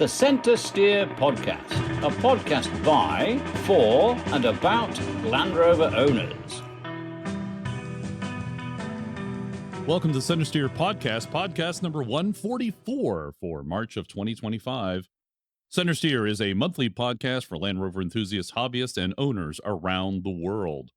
the CentreSteer podcast, a podcast by, for, and about Land Rover owners. Welcome to CentreSteer podcast number 144 for March of 2025. CentreSteer is a monthly podcast for Land Rover enthusiasts, hobbyists, and owners around the world.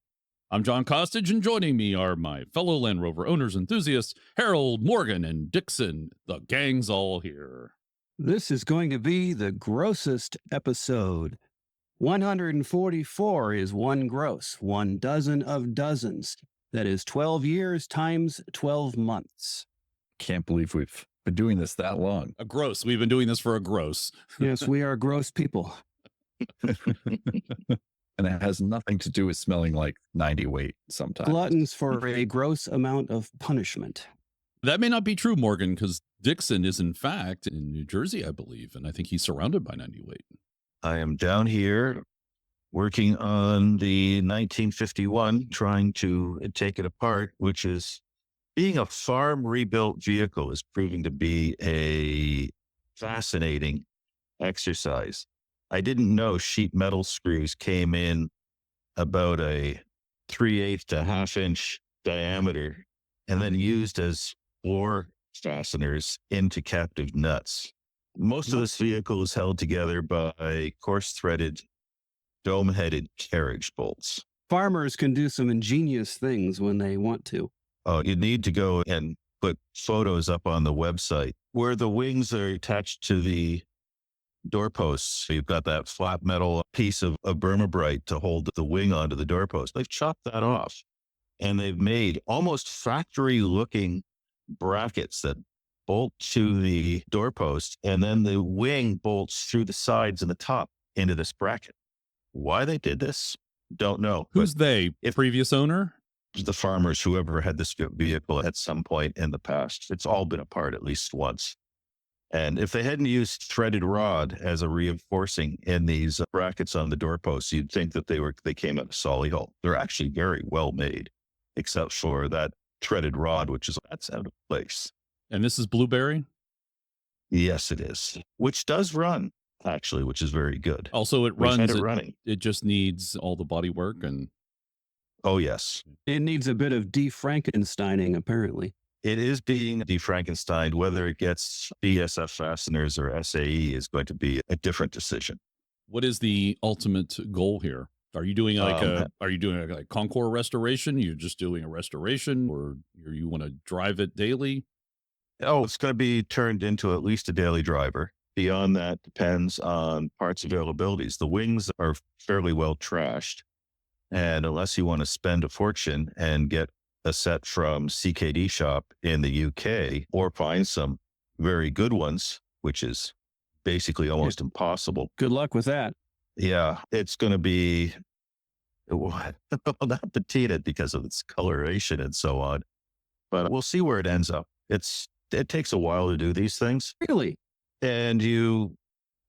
I'm John Costage, and joining me are my fellow Land Rover owners, enthusiasts, Harold, Morgan, and Dixon. The gang's all here. This is going to be the grossest episode. 144 is one gross, 1 dozen of dozens. That is 12 years times 12 months. Can't believe we've been doing this that long. A gross. We've been doing this for a gross. Yes, we are gross people. And it has nothing to do with smelling like 90 weight sometimes. Gluttons for a gross amount of punishment. That may not be true, Morgan, because Dixon is, in fact, in New Jersey, I believe, and I think he's surrounded by 90 weight. I am down here working on the 1951, trying to take it apart, which is being a farm rebuilt vehicle is proving to be a fascinating exercise. I didn't know sheet metal screws came in about a 3/8 to 1/2 inch diameter and then used as floor fasteners into captive nuts. Most of this vehicle is held together by coarse threaded dome-headed carriage bolts. Farmers can do some ingenious things when they want to. Oh, you need to go and put photos up on the website where the wings are attached to the doorposts. So you've got that flat metal piece of Burma-Bright to hold the wing onto the doorpost. They've chopped that off and they've made almost factory-looking brackets that bolt to the doorpost, and then the wing bolts through the sides and the top into this bracket. Why they did this, don't know. Who's they? Previous owner? The farmers, whoever had this vehicle at some point in the past. It's all been apart at least once. And if they hadn't used threaded rod as a reinforcing in these brackets on the doorposts, you'd think that they came out of Solihull. They're actually very well made, except for that threaded rod, that's out of place. And this is Blueberry? Yes, it is. Which does run, actually, which is very good. Also, it We've runs. had it running. It just needs all the body work and... Oh, yes. It needs a bit of de-Frankensteining, apparently. It is being de-Frankensteined. Whether it gets BSF fasteners or SAE is going to be a different decision. What is the ultimate goal here? Are you doing like a Concours restoration? You're just doing a restoration, or you want to drive it daily? Oh, it's going to be turned into at least a daily driver. Beyond that depends on parts availabilities. The wings are fairly well trashed. And unless you want to spend a fortune and get a set from CKD shop in the UK or find some very good ones, which is basically almost impossible. Good luck with that. Yeah, it's going to be not patinted because of its coloration and so on, but we'll see where it ends up. It takes a while to do these things. Really? And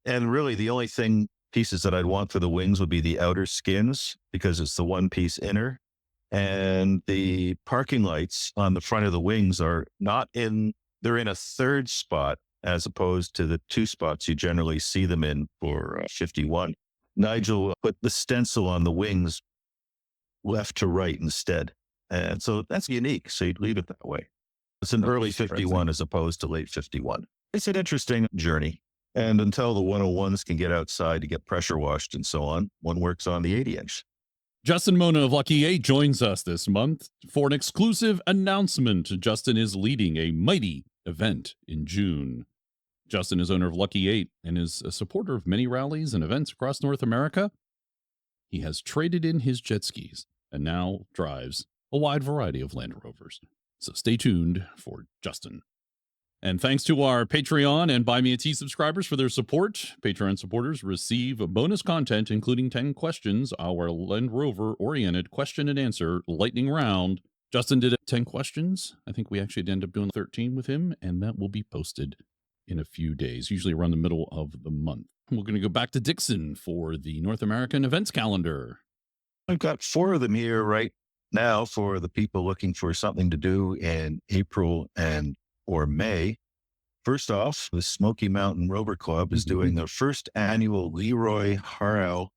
really the only pieces that I'd want for the wings would be the outer skins, because it's the one piece inner, and the parking lights on the front of the wings they're in a third spot as opposed to the 2 spots you generally see them in for 51. Nigel put the stencil on the wings left to right instead. And so that's unique. So you'd leave it that way. It's an early 51 as opposed to late 51. It's an interesting journey. And until the 101s can get outside to get pressure washed and so on, one works on the 80-inch. Justin Mona of Lucky 8 joins us this month for an exclusive announcement. Justin is leading a mighty event in June. Justin is owner of Lucky 8 and is a supporter of many rallies and events across North America. He has traded in his jet skis and now drives a wide variety of Land Rovers. So stay tuned for Justin. And thanks to our Patreon and Buy Me a Tea subscribers for their support. Patreon supporters receive bonus content, including 10 questions, our Land Rover-oriented question and answer lightning round. Justin did 10 questions. I think we actually ended up doing 13 with him, and that will be posted in a few days, usually around the middle of the month. We're going to go back to Dixon for the North American events calendar. I've got 4 of them here right now for the people looking for something to do in April or May. First off, the Smoky Mountain Rover Club is doing their first annual Leroy Harrell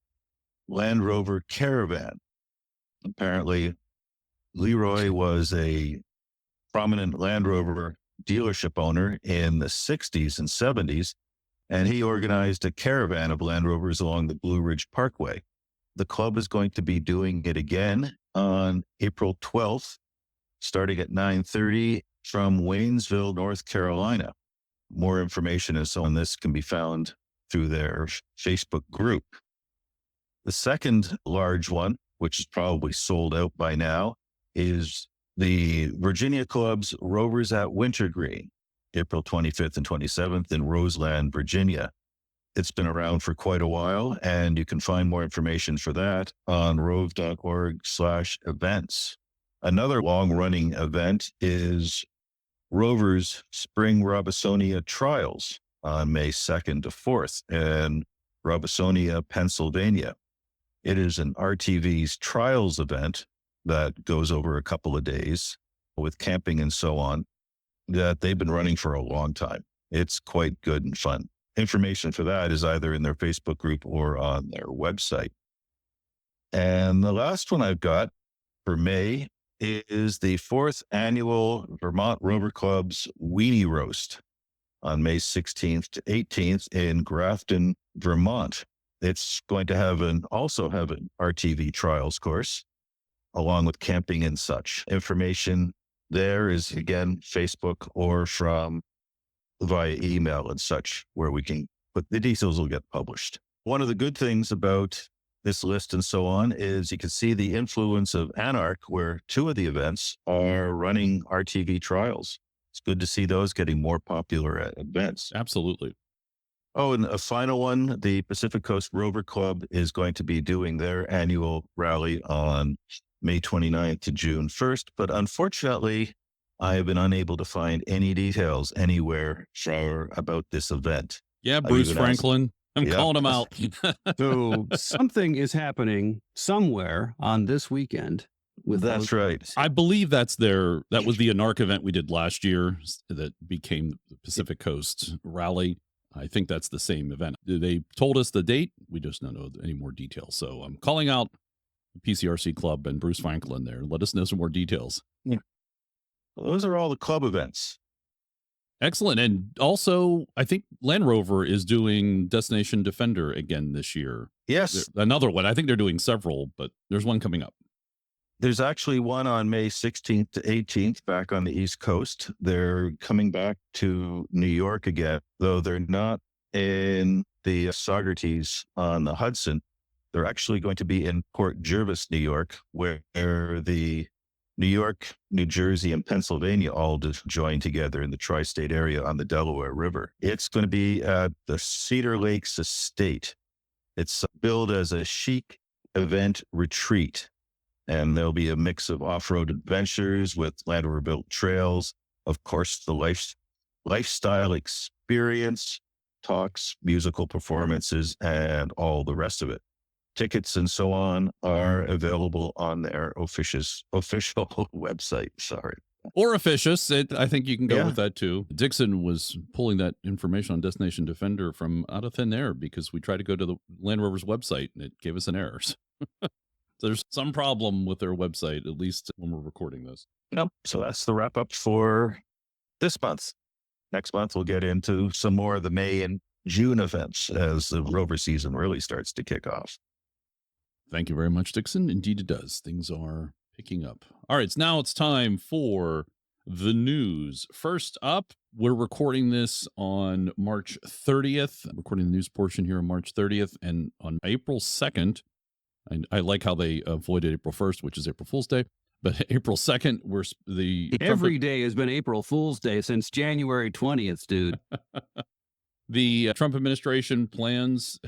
Land Rover Caravan. Apparently, Leroy was a prominent Land Rover dealership owner in the 60s and 70s, and he organized a caravan of Land Rovers along the Blue Ridge Parkway. The club is going to be doing it again on April 12th, starting at 9:30 from Waynesville, North Carolina. More information on this can be found through their Facebook group. The second large one, which is probably sold out by now, is the Virginia Club's Rovers at Wintergreen, April 25th and 27th in Roseland, Virginia. It's been around for quite a while, and you can find more information for that on rove.org/events. Another long-running event is Rover's Spring Robisonia Trials on May 2nd to 4th in Robisonia, Pennsylvania. It is an RTV's trials event that goes over a couple of days with camping and so on that they've been running for a long time. It's quite good and fun. Information for that is either in their Facebook group or on their website. And the last one I've got for May is the 4th annual Vermont Rover Club's Weenie Roast on May 16th to 18th in Grafton, Vermont. It's going to also have an RTV trials course along with camping and such. Information there is, again, Facebook or from via email and such, where we can put the details will get published. One of the good things about this list and so on is you can see the influence of Anarch, where 2 of the events are running RTV trials. It's good to see those getting more popular at events. Absolutely. Oh, and a final one, the Pacific Coast Rover Club is going to be doing their annual rally on May 29th to June 1st. But unfortunately, I have been unable to find any details anywhere about this event. Yeah, Bruce Franklin. I'm calling him out. So something is happening somewhere on this weekend. That's right. I believe that was the Anarch event we did last year that became the Pacific Coast Rally. I think that's the same event. They told us the date. We just don't know any more details. So I'm calling out the PCRC Club and Bruce Franklin there. Let us know some more details. Yeah. Well, those are all the club events. Excellent. And also, I think Land Rover is doing Destination Defender again this year. Yes. Another one. I think they're doing several, but there's one coming up. There's actually one on May 16th to 18th back on the East Coast. They're coming back to New York again, though they're not in the Saugerties on the Hudson. They're actually going to be in Port Jervis, New York, where the New York, New Jersey, and Pennsylvania all just join together in the tri-state area on the Delaware River. It's going to be at the Cedar Lakes Estate. It's billed as a chic event retreat, and there'll be a mix of off-road adventures with Land Rover built trails, of course, the lifestyle experience, talks, musical performances, and all the rest of it. Tickets and so on are available on their official website. Sorry. Or Officious. I think you can go with that too. Dixon was pulling that information on Destination Defender from out of thin air because we tried to go to the Land Rover's website and it gave us an error. There's some problem with their website, at least when we're recording this. Yep. So that's the wrap up for this month. Next month, we'll get into some more of the May and June events as the Rover season really starts to kick off. Thank you very much, Dixon. Indeed, it does. Things are picking up. All right, so now it's time for the news. First up, we're recording this on March 30th. I'm recording the news portion here on March 30th. And on April 2nd, and I like how they avoided April 1st, which is April Fool's Day. But April 2nd, every day has been April Fool's Day since January 20th, dude. The Trump administration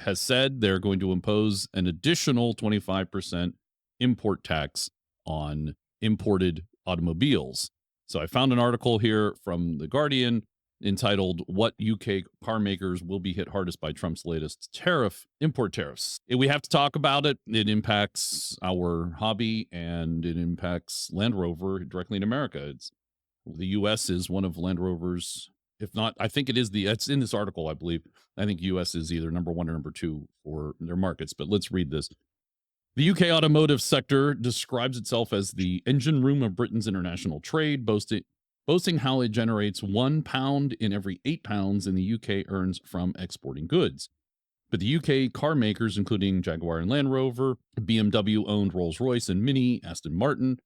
has said they're going to impose an additional 25% import tax on imported automobiles. So I found an article here from The Guardian entitled, "What UK car makers will be hit hardest by Trump's latest import tariffs." We have to talk about it. It impacts our hobby and it impacts Land Rover directly in America. The U.S. is one of Land Rover's If not, I think it's in this article, I believe. I think US is either number 1 or number 2 for their markets, but let's read this. The UK automotive sector describes itself as the engine room of Britain's international trade, boasting how it generates £1 in every 8 pounds in the UK earns from exporting goods. But the UK car makers, including Jaguar and Land Rover, BMW-owned Rolls-Royce and Mini, Aston Martin,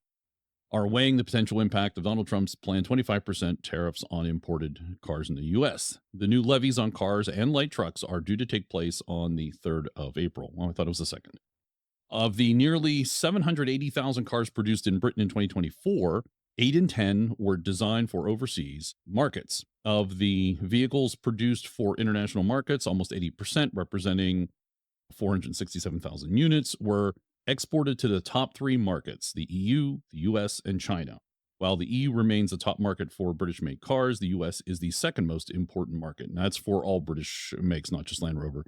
are weighing the potential impact of Donald Trump's planned 25% tariffs on imported cars in the U.S. The new levies on cars and light trucks are due to take place on the 3rd of April. Oh, I thought it was the 2nd. Of the nearly 780,000 cars produced in Britain in 2024, 8 in 10 were designed for overseas markets. Of the vehicles produced for international markets, almost 80%, representing 467,000 units, were exported to the top 3 markets, the EU, the US, and China. While the EU remains the top market for British-made cars, the US is the second most important market. And that's for all British makes, not just Land Rover,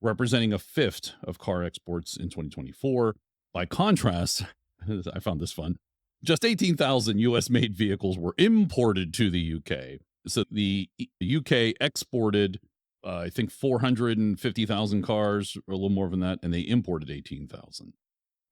representing a fifth of car exports in 2024. By contrast, I found this fun, just 18,000 US-made vehicles were imported to the UK. So the UK exported I think 450,000 cars, or a little more than that, and they imported 18,000.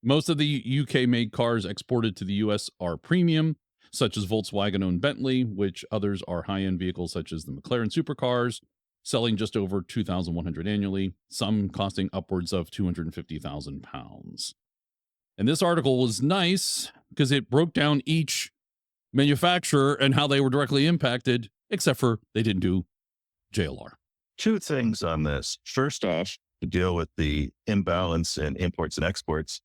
Most of the UK-made cars exported to the US are premium, such as Volkswagen-owned Bentley, which others are high-end vehicles such as the McLaren supercars, selling just over 2,100 annually, some costing upwards of 250,000 pounds. And this article was nice because it broke down each manufacturer and how they were directly impacted, except for they didn't do JLR. 2 things on this. First off, to deal with the imbalance in imports and exports,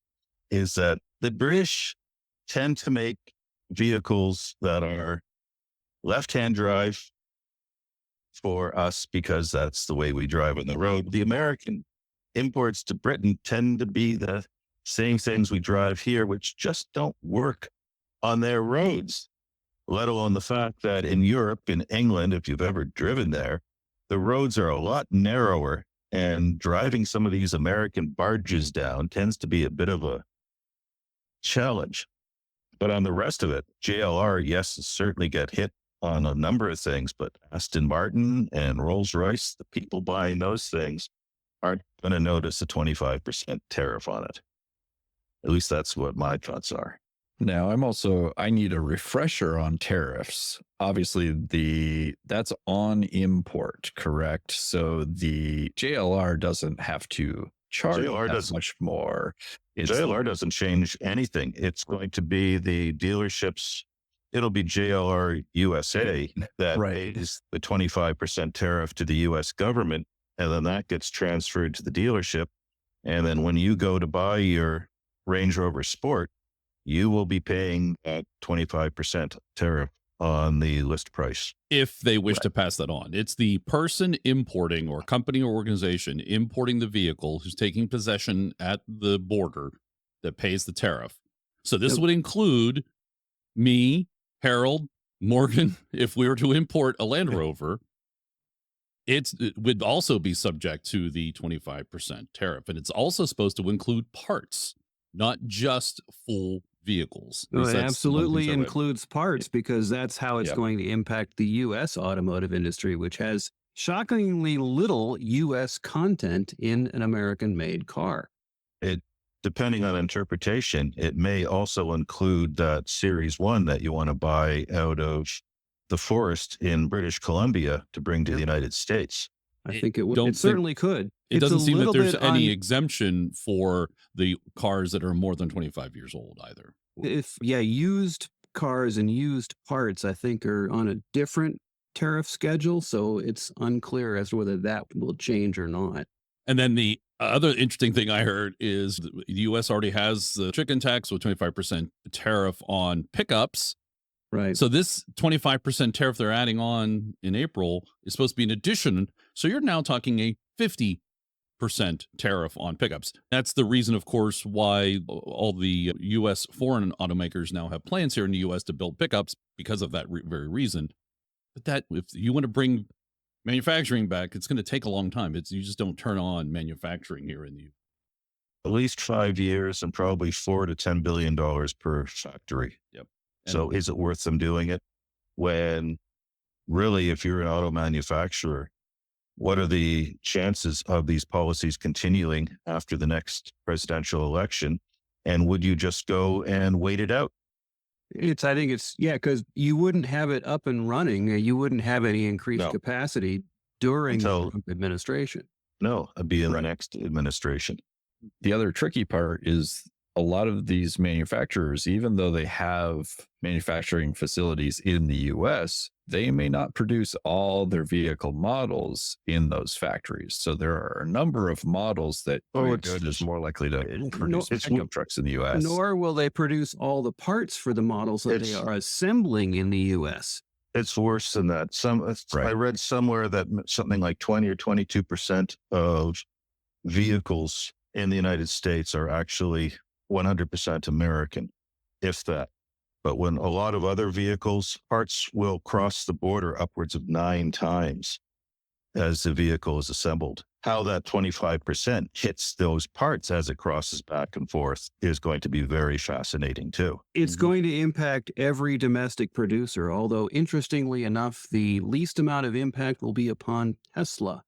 is that the British tend to make vehicles that are left-hand drive for us because that's the way we drive on the road. The American imports to Britain tend to be the same things we drive here, which just don't work on their roads, let alone the fact that in Europe, in England, if you've ever driven there, the roads are a lot narrower, and driving some of these American barges down tends to be a bit of a challenge. But on the rest of it, JLR, yes, certainly get hit on a number of things, but Aston Martin and Rolls-Royce, the people buying those things aren't going to notice a 25% tariff on it. At least that's what my thoughts are. Now, I need a refresher on tariffs. Obviously, that's on import, correct? So the JLR doesn't have to charge that much more. JLR doesn't change anything. It's going to be the dealerships. It'll be JLR USA that pays the 25% tariff to the US government, and then that gets transferred to the dealership. And then when you go to buy your Range Rover Sport, you will be paying that 25% tariff on the list price. If they wish to pass that on. It's the person importing, or company or organization importing the vehicle, who's taking possession at the border, that pays the tariff. So this would include me, Harold, Morgan. If we were to import a Land Rover, it would also be subject to the 25% tariff. And it's also supposed to include parts, not just full vehicles. No, it absolutely includes parts, because that's how it's going to impact the U.S. automotive industry, which has shockingly little U.S. content in an American-made car. Depending on interpretation, it may also include that Series 1 that you want to buy out of the forest in British Columbia to bring to the United States. I think it would. It certainly could. It doesn't seem that there's any exemption for the cars that are more than 25 years old either. Used cars and used parts, I think, are on a different tariff schedule. So it's unclear as to whether that will change or not. And then the other interesting thing I heard is the U.S. already has the chicken tax with 25% tariff on pickups. Right. So this 25% tariff they're adding on in April is supposed to be an addition. So you're now talking a 50% tariff on pickups. That's the reason, of course, why all the U.S. foreign automakers now have plans here in the U.S. to build pickups, because of that very reason. But that, if you want to bring manufacturing back, it's going to take a long time. You just don't turn on manufacturing here in the U.S. At least 5 years and probably $4 to $10 billion per factory. Yep. So is it worth them doing it when really, if you're an auto manufacturer, what are the chances of these policies continuing after the next presidential election? And would you just go and wait it out? I think it's, yeah, because you wouldn't have it up and running. You wouldn't have any increased No. capacity during Until- the Trump administration. No, it'd be in the Right. next administration. The other tricky part is a lot of these manufacturers, even though they have manufacturing facilities in the US, they may not produce all their vehicle models in those factories. So there are a number of models that Toyota is more likely to produce pickup trucks in the US. Nor will they produce all the parts for the models that they are assembling in the US. It's worse than that. I read somewhere that something like 20 or 22% of vehicles in the United States are actually 100% American, if that. But when a lot of other vehicles, parts will cross the border upwards of 9 times as the vehicle is assembled. How that 25% hits those parts as it crosses back and forth is going to be very fascinating too. It's going to impact every domestic producer, although interestingly enough, the least amount of impact will be upon Tesla.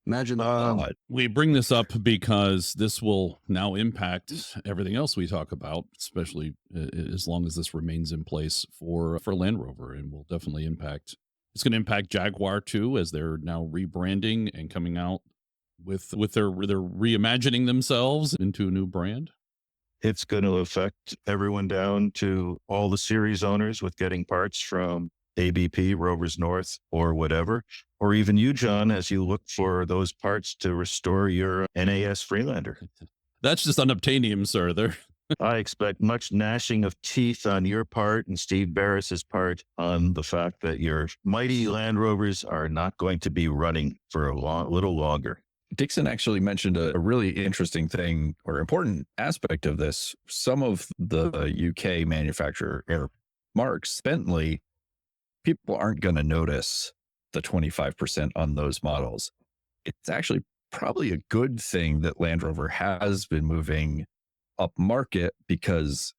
Imagine that. We bring this up because this will now impact everything else we talk about, especially as long as this remains in place for Land Rover, and will definitely impact. It's going to impact Jaguar too, as they're now rebranding and coming out with their reimagining themselves into a new brand. It's going to affect everyone down to all the series owners with getting parts from ABP, Rovers North, or whatever, or even you, John, as you look for those parts to restore your NAS Freelander. That's just unobtainium, sir. I expect much gnashing of teeth on your part and Steve Barris's part on the fact that your mighty Land Rovers are not going to be running for a little longer. Dixon actually mentioned a really interesting thing or important aspect of this. Some of the UK manufacturer marks, Bentley, people aren't going to notice the 25% on those models. It's actually probably a good thing that Land Rover has been moving up market, because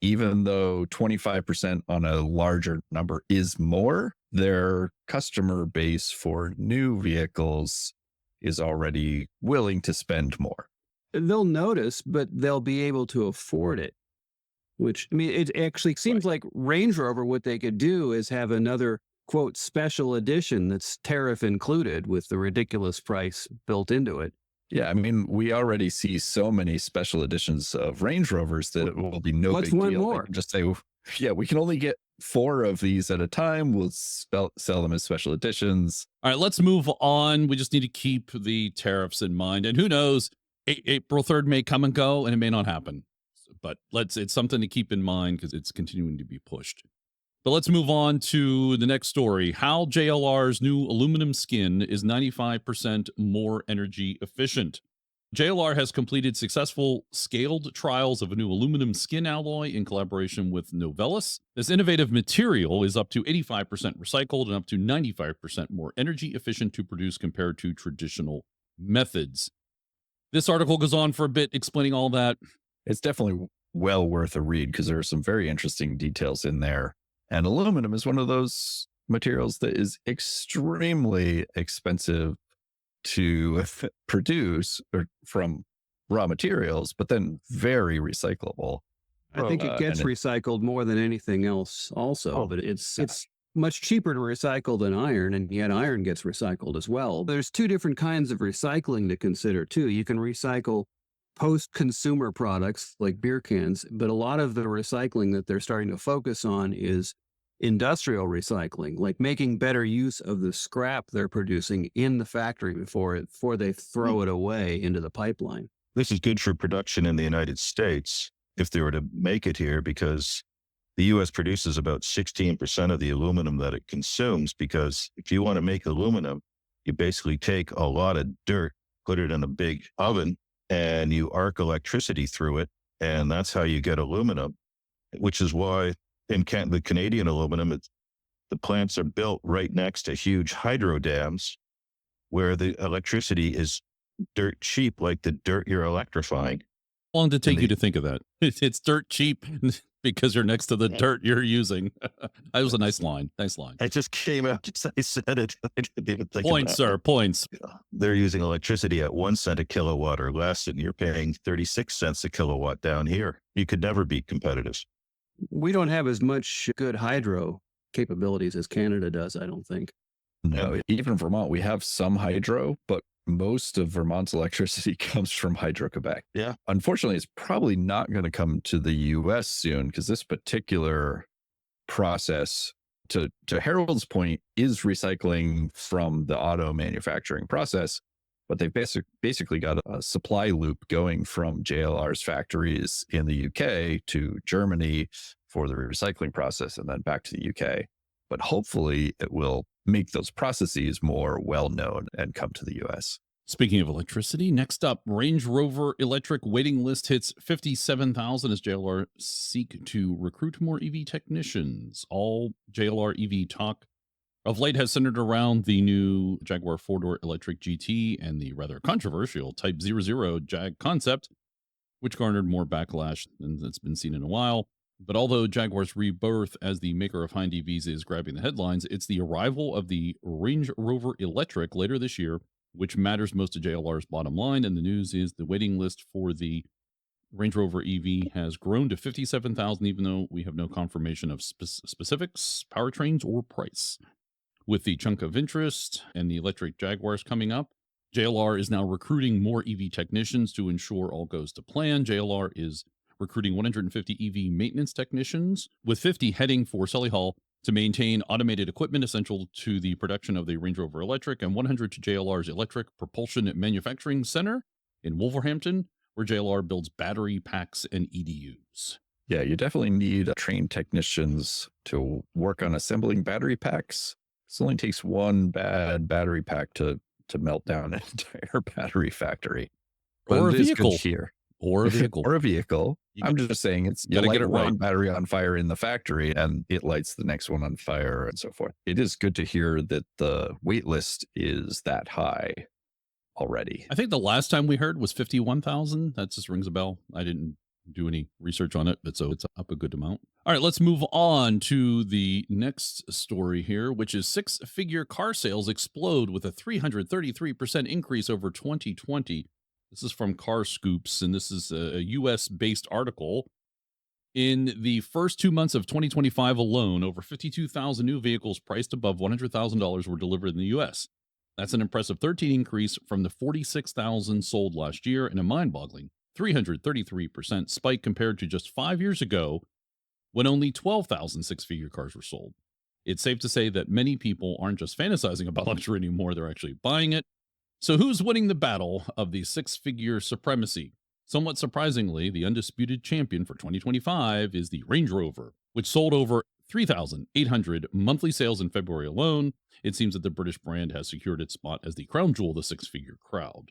even though 25% on a larger number is more, their customer base for new vehicles is already willing to spend more. They'll notice, but they'll be able to afford it. Which, I mean, it actually seems like Range Rover, what they could do is have another, quote, special edition that's tariff included with the ridiculous price built into it. Yeah, I mean, we already see so many special editions of Range Rovers that it will be no What's big one deal. more? They can just say, yeah, we can only get 4 of these at a time. We'll sell them as special editions. All right, let's move on. We just need to keep the tariffs in mind. And who knows, April 3rd may come and go, and it may not happen. But it's something to keep in mind because it's continuing to be pushed. But let's move on to the next story. How JLR's new aluminum skin is 95% more energy efficient. JLR has completed successful scaled trials of a new aluminum skin alloy in collaboration with Novelis. This innovative material is up to 85% recycled and up to 95% more energy efficient to produce compared to traditional methods. This article goes on for a bit explaining all that. It's definitely well worth a read because there are some very interesting details in there. And aluminum is one of those materials that is extremely expensive to produce or from raw materials, but then very recyclable. I think it gets recycled more than anything else also, but it's much cheaper to recycle than iron, and yet iron gets recycled as well. There's 2 different kinds of recycling to consider too. You can recycle post-consumer products like beer cans, but a lot of the recycling that they're starting to focus on is industrial recycling, like making better use of the scrap they're producing in the factory before they throw it away into the pipeline. This is good for production in the United States if they were to make it here, because the U.S. produces about 16% of the aluminum that it consumes, because if you want to make aluminum, you basically take a lot of dirt, put it in a big oven, and you arc electricity through it, and that's how you get aluminum, which is why in the Canadian aluminum, the plants are built right next to huge hydro dams where the electricity is dirt cheap, like the dirt you're electrifying. How long did it take you to think of that? It's dirt cheap. because you're next to the dirt you're using. That was a nice line. Nice line. It just came out. I said it. I didn't even think Points, about sir. Points. They're using electricity at 1 cent a kilowatt or less, and you're paying 36 cents a kilowatt down here. You could never be competitive. We don't have as much good hydro capabilities as Canada does, I don't think. No, even Vermont, we have some hydro, but most of Vermont's electricity comes from Hydro-Quebec. Yeah. Unfortunately, it's probably not going to come to the U.S. soon because this particular process, to Harold's point, is recycling from the auto manufacturing process, but they've basically got a supply loop going from JLR's factories in the UK to Germany for the recycling process and then back to the UK. But hopefully it will make those processes more well-known and come to the US. Speaking of electricity, next up, Range Rover Electric waiting list hits 57,000 as JLR seek to recruit more EV technicians. All JLR EV talk of late has centered around the new Jaguar 4-door electric GT and the rather controversial Type 00 Jag concept, which garnered more backlash than that's been seen in a while. But although Jaguar's rebirth as the maker of high-end EVs is grabbing the headlines, it's the arrival of the Range Rover Electric later this year, which matters most to JLR's bottom line. And the news is the waiting list for the Range Rover EV has grown to 57,000, even though we have no confirmation of specifics, powertrains, or price. With the chunk of interest and the electric Jaguars coming up, JLR is now recruiting more EV technicians to ensure all goes to plan. JLR is recruiting 150 EV maintenance technicians, with 50 heading for Solihull to maintain automated equipment essential to the production of the Range Rover Electric, and 100 to JLR's Electric Propulsion Manufacturing Center in Wolverhampton, where JLR builds battery packs and EDUs. Yeah, you definitely need trained technicians to work on assembling battery packs. It only takes one bad battery pack to melt down an entire battery factory. Or a vehicle. Here. Or a vehicle. Or a vehicle. I'm just saying it's you light one battery on fire in the factory and it lights the next one on fire and so forth. It is good to hear that the wait list is that high already. I think the last time we heard was 51,000. That just rings a bell. I didn't do any research on it, but so it's up a good amount. All right, let's move on to the next story here, which is six-figure car sales explode with a 333% increase over 2020. This is from Car Scoops, and this is a U.S.-based article. In the first 2 months of 2025 alone, over 52,000 new vehicles priced above $100,000 were delivered in the U.S. That's an impressive 13% increase from the 46,000 sold last year, and a mind-boggling 333% spike compared to just 5 years ago, when only 12,000 six-figure cars were sold. It's safe to say that many people aren't just fantasizing about luxury anymore, they're actually buying it. So who's winning the battle of the six-figure supremacy? Somewhat surprisingly, the undisputed champion for 2025 is the Range Rover, which sold over 3,800 monthly sales in February alone. It seems that the British brand has secured its spot as the crown jewel of the six-figure crowd.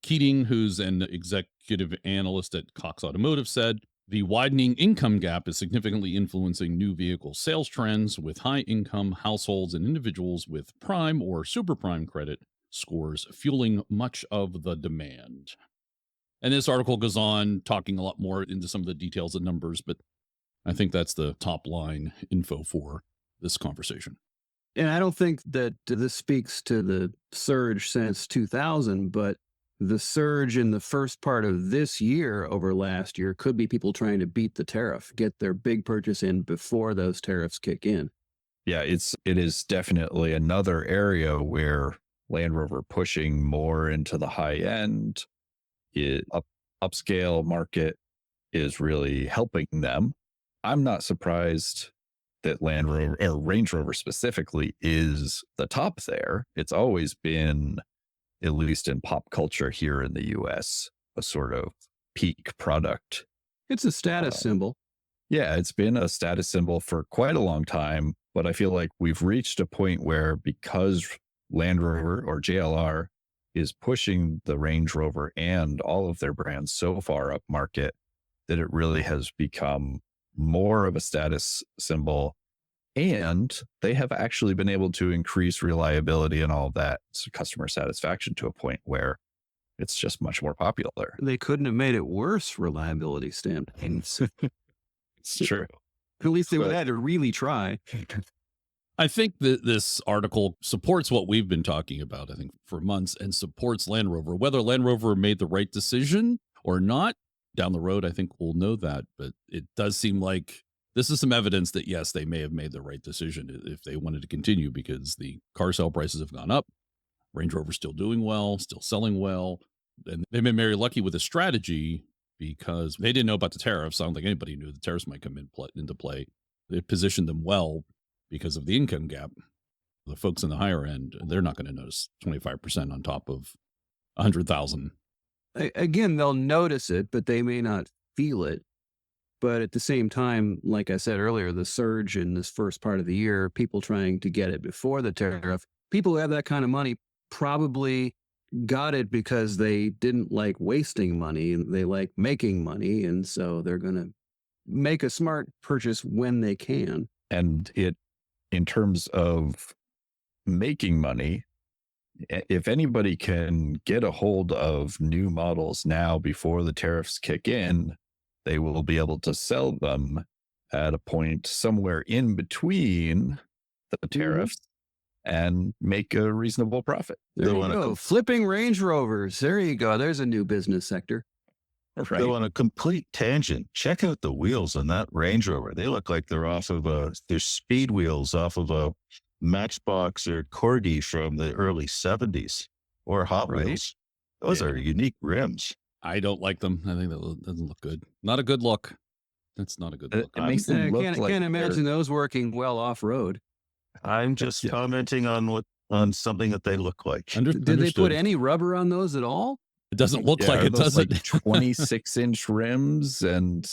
Keating, who's an executive analyst at Cox Automotive, said, the widening income gap is significantly influencing new vehicle sales trends, with high-income households and individuals with prime or super prime credit scores fueling much of the demand. And this article goes on talking a lot more into some of the details and numbers, but I think that's the top line info for this conversation. And I don't think that this speaks to the surge since 2000, but the surge in the first part of this year over last year could be people trying to beat the tariff, get their big purchase in before those tariffs kick in. Yeah, it is definitely another area where Land Rover pushing more into the high end, upscale market is really helping them. I'm not surprised that Land Rover or Range Rover specifically is the top there. It's always been, at least in pop culture here in the US, a sort of peak product. It's a status symbol. Yeah, it's been a status symbol for quite a long time, but I feel like we've reached a point where, because Land Rover or JLR is pushing the Range Rover and all of their brands so far up market, that it really has become more of a status symbol. And they have actually been able to increase reliability and all of that, so customer satisfaction, to a point where it's just much more popular. They couldn't have made it worse reliability standpoint. It's true. At least they would have had to really try. I think that this article supports what we've been talking about, I think, for months, and supports Land Rover. Whether Land Rover made the right decision or not, down the road, I think we'll know that. But it does seem like this is some evidence that, yes, they may have made the right decision if they wanted to continue, because the car sale prices have gone up. Range Rover's still doing well, still selling well. And they've been very lucky with the strategy because they didn't know about the tariffs. I don't think anybody knew the tariffs might come into play. They positioned them well because of the income gap. The folks in the higher end, they're not going to notice 25% on top of 100,000. Again, they'll notice it, but they may not feel it. But at the same time, like I said earlier, the surge in this first part of the year, people trying to get it before the tariff, people who have that kind of money probably got it because they didn't like wasting money. They like making money. And so they're going to make a smart purchase when they can. And in terms of making money, if anybody can get a hold of new models now before the tariffs kick in, they will be able to sell them at a point somewhere in between the tariffs and make a reasonable profit. There you go. Flipping Range Rovers. There you go. There's a new business sector. Right. Go on a complete tangent. Check out the wheels on that Range Rover. They look like they're off of they're speed wheels off of a Matchbox or Corgi from the early 70s or Hot Wheels. Those are unique rims. I don't like them. I think that doesn't look good. Not a good look. That's not a good look. It makes them look like can't imagine those working well off-road. I'm just commenting on something that they look like. Did they put any rubber on those at all? It doesn't look like it, does it? Like 26-inch rims and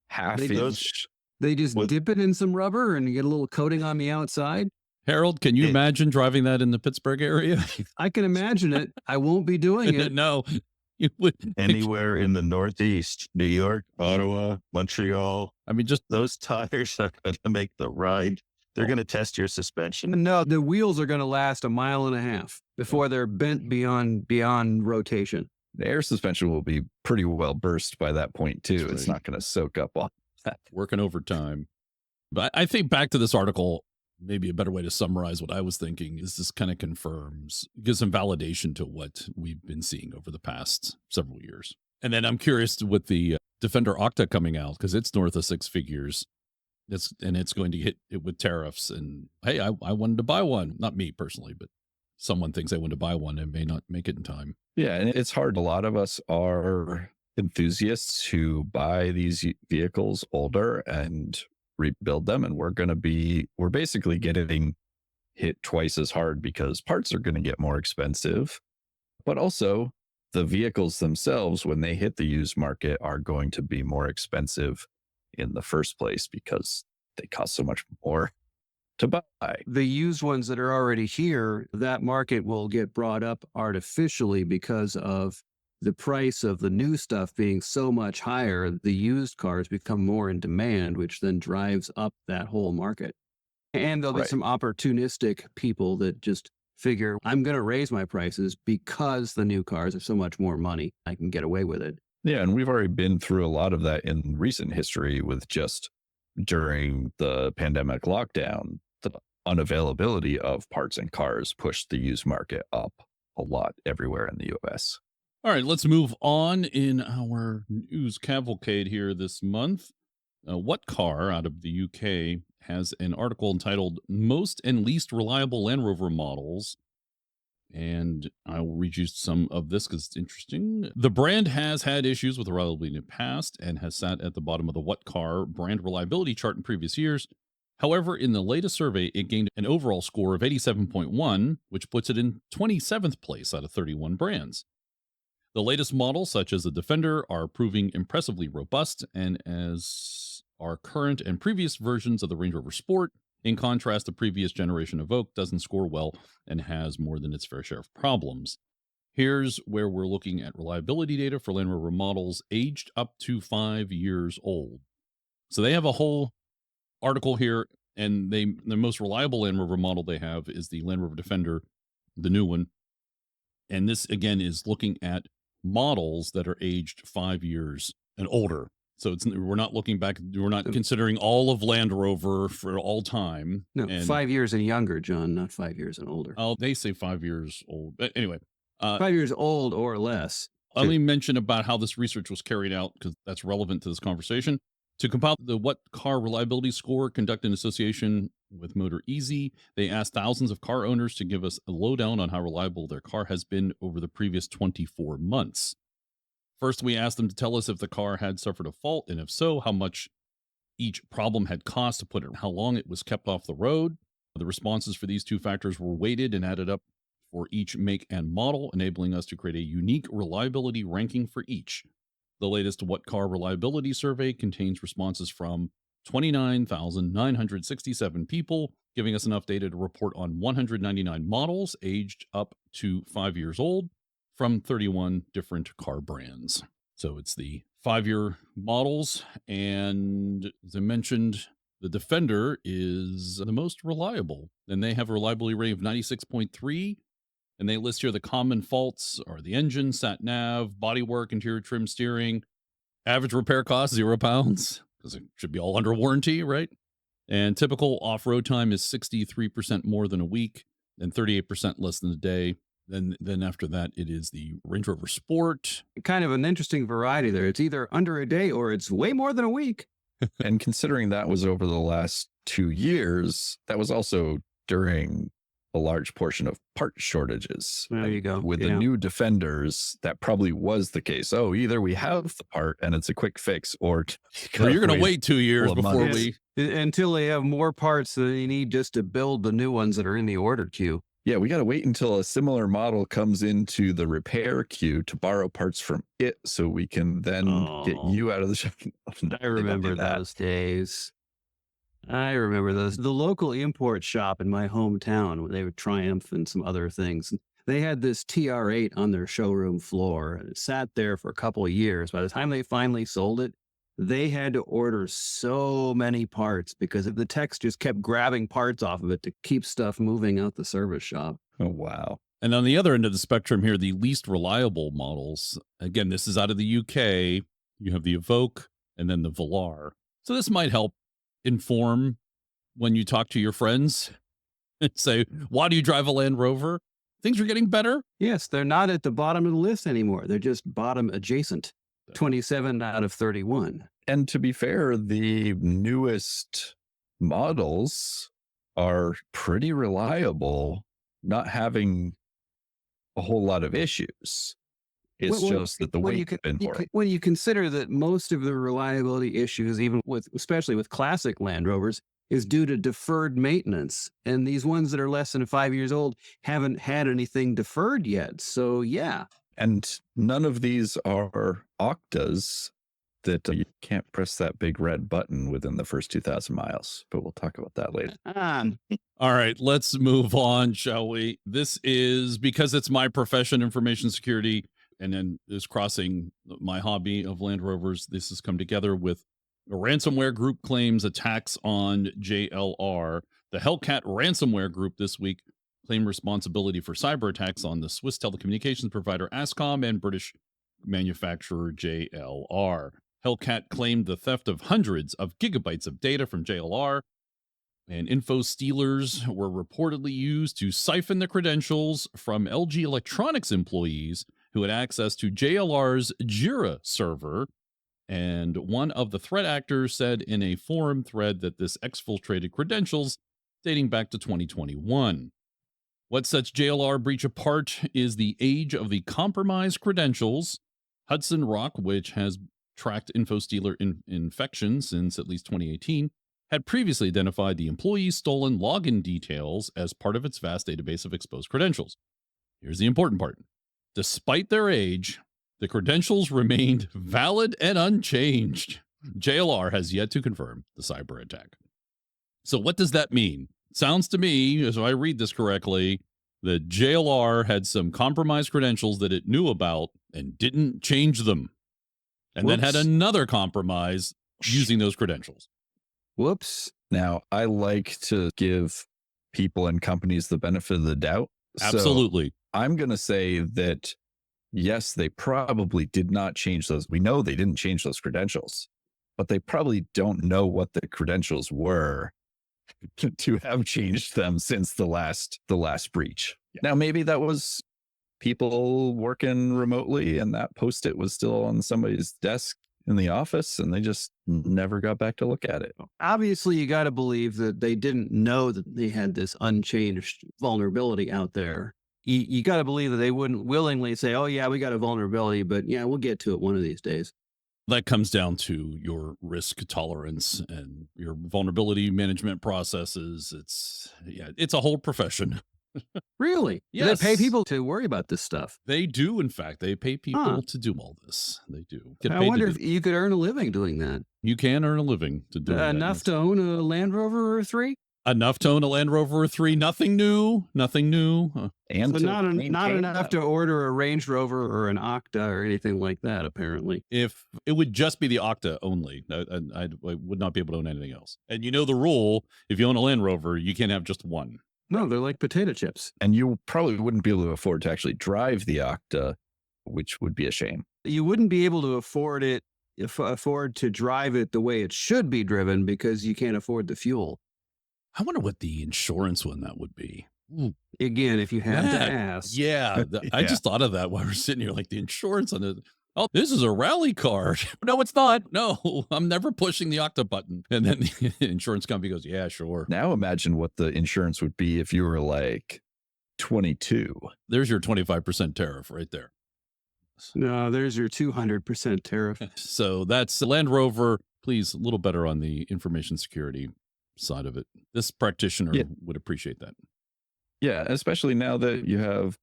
half-inch. They just dip it in some rubber and get a little coating on the outside? Harold, can you imagine driving that in the Pittsburgh area? I can imagine it. I won't be doing it. No, you would. Anywhere in the Northeast, New York, Ottawa, Montreal. I mean, just those tires are going to make the ride. They're going to test your suspension. No, the wheels are going to last 1.5 miles before they're bent beyond rotation. The air suspension will be pretty well burst by that point, too. Right. It's not going to soak up on that. Working overtime. But I think back to this article, maybe a better way to summarize what I was thinking is this kind of gives some validation to what we've been seeing over the past several years. And then I'm curious with the Defender Octa coming out, because it's north of 6 figures. It's going to hit it with tariffs. And hey, I wanted to buy one. Not me personally, but someone thinks I want to buy one and may not make it in time. Yeah, and it's hard. A lot of us are enthusiasts who buy these vehicles older and rebuild them, and we're basically getting hit twice as hard because parts are going to get more expensive, but also the vehicles themselves, when they hit the used market, are going to be more expensive in the first place because they cost so much more to buy. The used ones that are already here, that market will get brought up artificially because of the price of the new stuff being so much higher. The used cars become more in demand, which then drives up that whole market. And there'll be some opportunistic people that just figure, I'm going to raise my prices because the new cars are so much more money. I can get away with it. Yeah, and we've already been through a lot of that in recent history with just during the pandemic lockdown, the unavailability of parts and cars pushed the used market up a lot everywhere in the U.S. All right, let's move on in our news cavalcade here this month. What Car out of the UK has an article entitled Most and Least Reliable Land Rover Models. And I will read you some of this because it's interesting. The brand has had issues with reliability in the past and has sat at the bottom of the What Car brand reliability chart in previous years. However, in the latest survey, it gained an overall score of 87.1, which puts it in 27th place out of 31 brands. The latest models, such as the Defender, are proving impressively robust, and as are current and previous versions of the Range Rover Sport. In contrast, the previous generation Evoque doesn't score well and has more than its fair share of problems. Here's where we're looking at reliability data for Land Rover models aged up to 5 years old. So they have a whole article here, and the most reliable Land Rover model they have is the Land Rover Defender, the new one. And this, again, is looking at models that are aged 5 years and older. So we're not looking back. We're not considering all of Land Rover for all time. No, 5 years and younger, John, not 5 years and older. Oh, they say 5 years old. But anyway. 5 years old or less. Let me mention about how this research was carried out, because that's relevant to this conversation. To compile the What Car Reliability Score conducted in association with Motor Easy, they asked thousands of car owners to give us a lowdown on how reliable their car has been over the previous 24 months. First, we asked them to tell us if the car had suffered a fault, and if so, how much each problem had cost to put it, how long it was kept off the road. The responses for these two factors were weighted and added up for each make and model, enabling us to create a unique reliability ranking for each. The latest What Car Reliability Survey contains responses from 29,967 people, giving us enough data to report on 199 models aged up to 5 years old from 31 different car brands. So it's the 5-year models. And as I mentioned, the Defender is the most reliable, and they have a reliability rating of 96.3. And they list here the common faults are the engine, sat nav, bodywork, interior trim, steering. Average repair cost, £0, because it should be all under warranty, right? And typical off-road time is 63% more than a week and 38% less than a day. Then after that, it is the Range Rover Sport. Kind of an interesting variety there. It's either under a day or it's way more than a week. And considering that was over the last 2 years, that was also during a large portion of part shortages. There you go. With the new Defenders, that probably was the case. Oh, either we have the part and it's a quick fix, or you're going to wait 2 years before until they have more parts than they need just to build the new ones that are in the order queue. Yeah, we got to wait until a similar model comes into the repair queue to borrow parts from it, so we can then get you out of the shop. I remember those days. I remember those. The local import shop in my hometown, they were Triumph and some other things. They had this TR8 on their showroom floor, and it sat there for a couple of years. By the time they finally sold it, they had to order so many parts because the techs just kept grabbing parts off of it to keep stuff moving out the service shop. Oh, wow. And on the other end of the spectrum here, the least reliable models, again, this is out of the UK. You have the Evoque and then the Velar. So this might help inform when you talk to your friends and say, why do you drive a Land Rover? Things are getting better. Yes, they're not at the bottom of the list anymore. They're just bottom adjacent. 27 out of 31. And to be fair, the newest models are pretty reliable, not having a whole lot of issues. It's just that the weight when you consider that most of the reliability issues, especially with classic Land Rovers, is due to deferred maintenance, and these ones that are less than 5 years old haven't had anything deferred yet. So yeah. And none of these are Octas that you can't press that big red button within the first 2,000 miles. But we'll talk about that later. All right, let's move on, shall we? This is because it's my profession, information security, and then is crossing my hobby of Land Rovers. This has come together with a ransomware group claims attacks on JLR. The Hellcat ransomware group this week claimed responsibility for cyber attacks on the Swiss telecommunications provider Ascom and British manufacturer JLR. Hellcat claimed the theft of hundreds of gigabytes of data from JLR, and info stealers were reportedly used to siphon the credentials from LG Electronics employees who had access to JLR's Jira server. And one of the threat actors said in a forum thread that this exfiltrated credentials dating back to 2021. What sets JLR breach apart is the age of the compromised credentials. Hudson Rock, which has tracked InfoStealer infection since at least 2018, had previously identified the employee's stolen login details as part of its vast database of exposed credentials. Here's the important part. Despite their age, the credentials remained valid and unchanged. JLR has yet to confirm the cyber attack. So what does that mean? Sounds to me, as I read this correctly, that JLR had some compromised credentials that it knew about and didn't change them. And then had another compromise using those credentials. Whoops. Now, I like to give people and companies the benefit of the doubt. Absolutely. So I'm going to say that, yes, they probably did not change those. We know they didn't change those credentials. but they probably don't know what the credentials were to have changed them since the last breach. Yeah. Now, maybe that was people working remotely and that Post-it was still on somebody's desk in the office and they just never got back to look at it. Obviously, you got to believe that they didn't know that they had this unchanged vulnerability out there. You got to believe that they wouldn't willingly say, oh, yeah, we got a vulnerability, but yeah, we'll get to it one of these days. That comes down to your risk tolerance and your vulnerability management processes. It's a whole profession. Really? Yes. They pay people to worry about this stuff. They do, in fact. They pay people to do all this. They do. I wonder if you could earn a living doing that. You can earn a living to do that. Enough to own a Land Rover or 3? Enough to own a Land Rover 3. Nothing new. And so not enough to order a Range Rover or an Octa or anything like that, apparently. If it would just be the Octa only, I would not be able to own anything else. And you know the rule, if you own a Land Rover, you can't have just one. No, they're like potato chips. And you probably wouldn't be able to afford to actually drive the Octa, which would be a shame. You wouldn't be able to afford to drive it the way it should be driven because you can't afford the fuel. I wonder what the insurance one that would be. Again, if you had to ask. Yeah, I just thought of that while we're sitting here, like the insurance on it. Oh, this is a rally car. No, it's not. No, I'm never pushing the Octa button. And then the insurance company goes, yeah, sure. Now imagine what the insurance would be if you were like 22. There's your 25% tariff right there. No, there's your 200% tariff. So that's Land Rover. Please, a little better on the information security side of it. This practitioner would appreciate that. Yeah, especially now that you have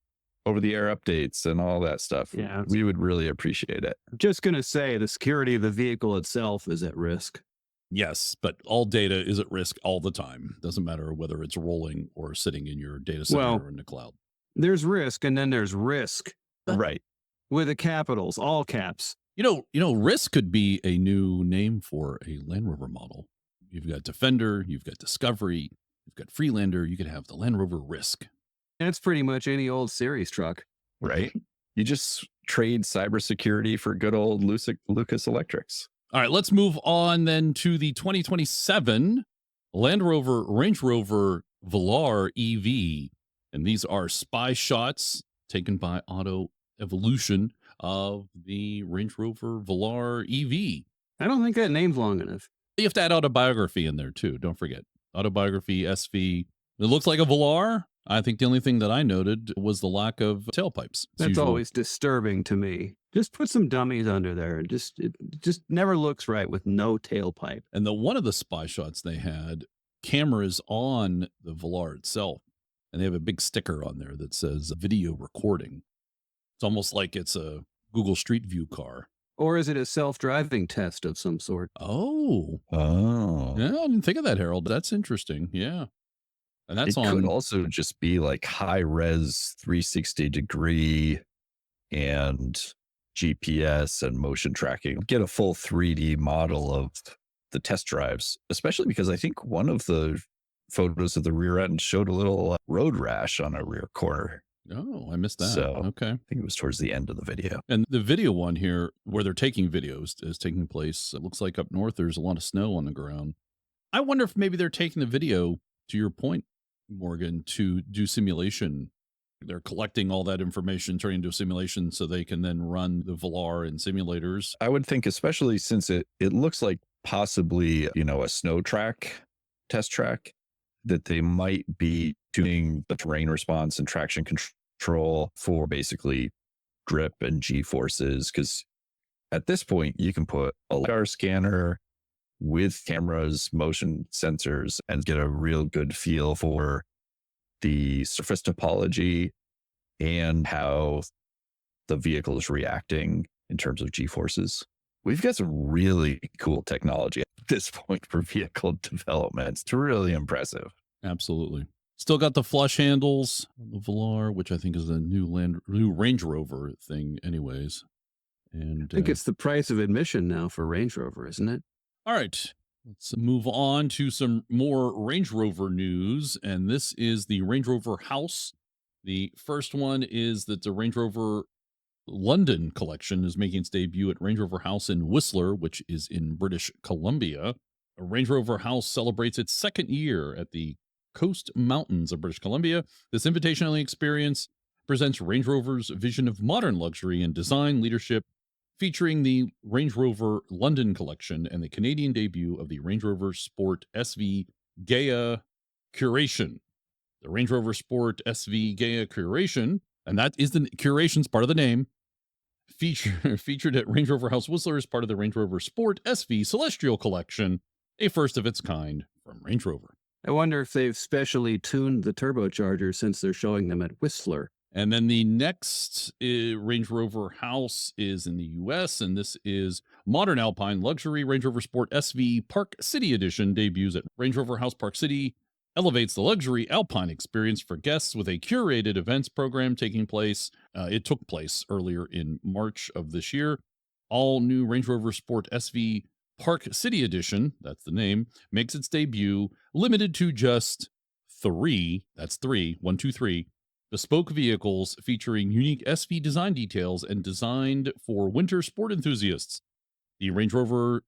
over-the-air updates and all that stuff. Yeah, we would really appreciate it. I'm just going to say the security of the vehicle itself is at risk. Yes, but all data is at risk all the time. Doesn't matter whether it's rolling or sitting in your data center or in the cloud. There's risk, and then there's risk. Right. With the capitals, all caps. You know, risk could be a new name for a Land Rover model. You've got Defender, you've got Discovery, you've got Freelander, you could have the Land Rover Risk. That's pretty much any old series truck. Right. You just trade cybersecurity for good old Lucas Electrics. All right, let's move on then to the 2027 Land Rover Range Rover Velar EV. And these are spy shots taken by Auto Evolution of the Range Rover Velar EV. I don't think that name's long enough. You have to add autobiography in there too. Don't forget autobiography, SV. It looks like a Velar. I think the only thing that I noted was the lack of tailpipes. That's always disturbing to me. Just put some dummies under there. It just never looks right with no tailpipe. And one of the spy shots they had cameras on the Velar itself, and they have a big sticker on there that says video recording. It's almost like it's a Google Street View car. Or is it a self-driving test of some sort? Oh. Yeah, I didn't think of that, Harold. That's interesting. Yeah. And that's could also just be like high-res 360-degree and GPS and motion tracking. Get a full 3D model of the test drives, especially because I think one of the photos of the rear end showed a little road rash on a rear corner. Oh, I missed that. So, okay. I think it was towards the end of the video. And the video one here, where they're taking videos, is taking place. It looks like up north, there's a lot of snow on the ground. I wonder if maybe they're taking the video, to your point, Morgan, to do simulation. They're collecting all that information, turning into a simulation so they can then run the Velar in simulators. I would think, especially since it looks like possibly, a snow track, test track, that they might be doing the terrain response and traction control for basically grip and G-forces. Because at this point, you can put a LiDAR scanner with cameras, motion sensors, and get a real good feel for the surface topology and how the vehicle is reacting in terms of G-forces. We've got some really cool technology at this point for vehicle development. It's really impressive. Absolutely. Still got the flush handles on the Velar, which I think is a new Range Rover thing anyways. And I think it's the price of admission now for Range Rover, isn't it? All right. Let's move on to some more Range Rover news. And this is the Range Rover House. The first one is that the Range Rover London collection is making its debut at Range Rover House in Whistler, which is in British Columbia. Range Rover House celebrates its second year at the Coast Mountains of British Columbia. This invitation-only experience presents Range Rover's vision of modern luxury and design leadership, featuring the Range Rover London collection and the Canadian debut of the Range Rover Sport SV Gaia Curation. The Range Rover Sport SV Gaia Curation, and that is the curation's part of the name, featured at Range Rover House Whistler as part of the Range Rover Sport SV Celestial Collection, a first of its kind from Range Rover. I wonder if they've specially tuned the turbocharger since they're showing them at Whistler. And then the next Range Rover House is in the U.S., and this is Modern Alpine Luxury Range Rover Sport SV Park City Edition debuts at Range Rover House Park City, elevates the luxury Alpine experience for guests with a curated events program taking place. It took place earlier in March of this year. All new Range Rover Sport SV Park City Edition, that's the name, makes its debut, limited to just 3, that's 3, 1, 2, 3, bespoke vehicles featuring unique SV design details and designed for winter sport enthusiasts. The Range Rover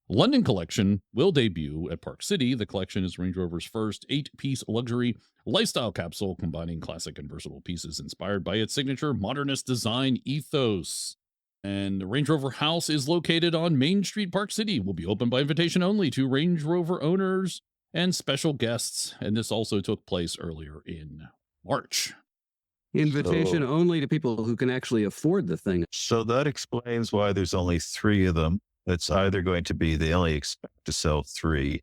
London collection will debut at Park City. The collection is Range Rover's first 8-piece luxury lifestyle capsule, combining classic and versatile pieces inspired by its signature modernist design ethos. And the Range Rover House is located on Main Street, Park City. Will be open by invitation only to Range Rover owners and special guests. And this also took place earlier in March. Invitation only to people who can actually afford the thing. So that explains why there's only 3 of them. It's either going to be they only expect to sell 3,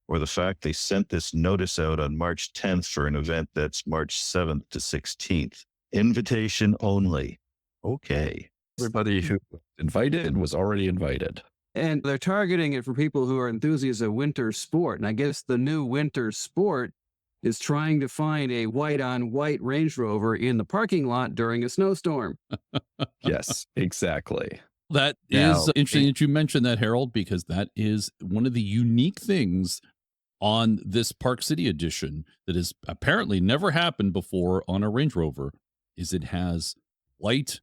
or the fact they sent this notice out on March 10th for an event that's March 7th to 16th. Invitation only. Okay. Everybody who was invited was already invited. And they're targeting it for people who are enthusiasts of winter sport. And I guess the new winter sport is trying to find a white-on-white Range Rover in the parking lot during a snowstorm. Yes, exactly. That is interesting that you mentioned that, Harold, because that is one of the unique things on this Park City edition that has apparently never happened before on a Range Rover, is it has white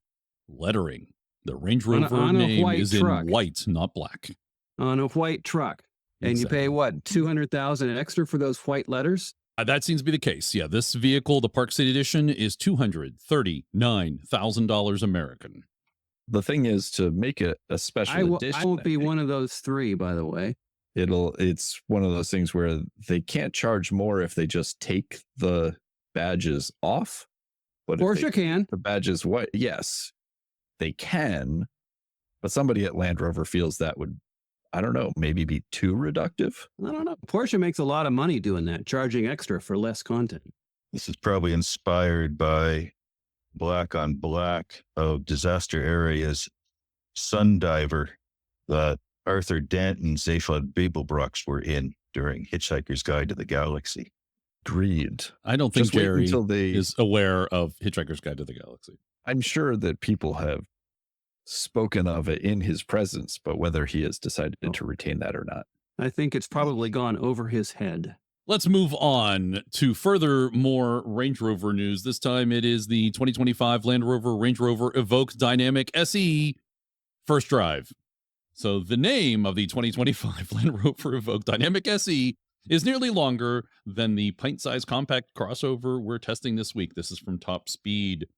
lettering. The Range Rover name is in white, not black. On a white truck. And exactly. You pay, what, $200,000 extra for those white letters? That seems to be the case. Yeah, this vehicle, the Park City Edition, is $239,000 American. The thing is, to make it a special edition, I won't be one of those 3, by the way. It's one of those things where they can't charge more if they just take the badges off. But Porsche can. The badges, what? Yes, they can. But somebody at Land Rover feels that would, I don't know, maybe be too reductive. I don't know. Porsche makes a lot of money doing that, charging extra for less content. This is probably inspired by Black on Black of Disaster Area's Sundiver that Arthur Danton's Zaphod Beeblebrox were in during Hitchhiker's Guide to the Galaxy. Agreed. I don't think Jerry is aware of Hitchhiker's Guide to the Galaxy. I'm sure that people have spoken of it in his presence, but whether he has decided to retain that or not. I think it's probably gone over his head. Let's move on to further more Range Rover news. This time it is the 2025 Land Rover Range Rover Evoque Dynamic SE First Drive. So the name of the 2025 Land Rover Evoque Dynamic SE is nearly longer than the pint-sized compact crossover we're testing this week. This is from Top Speed.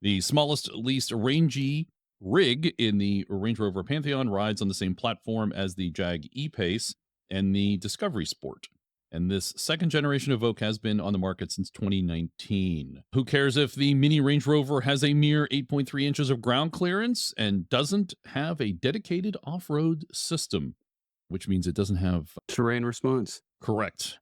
The smallest, least rangy rig in the Range Rover Pantheon rides on the same platform as the Jag E-Pace and the Discovery Sport. And this second generation Evoque has been on the market since 2019. Who cares if the mini Range Rover has a mere 8.3 inches of ground clearance and doesn't have a dedicated off-road system, which means it doesn't have terrain response. Correct.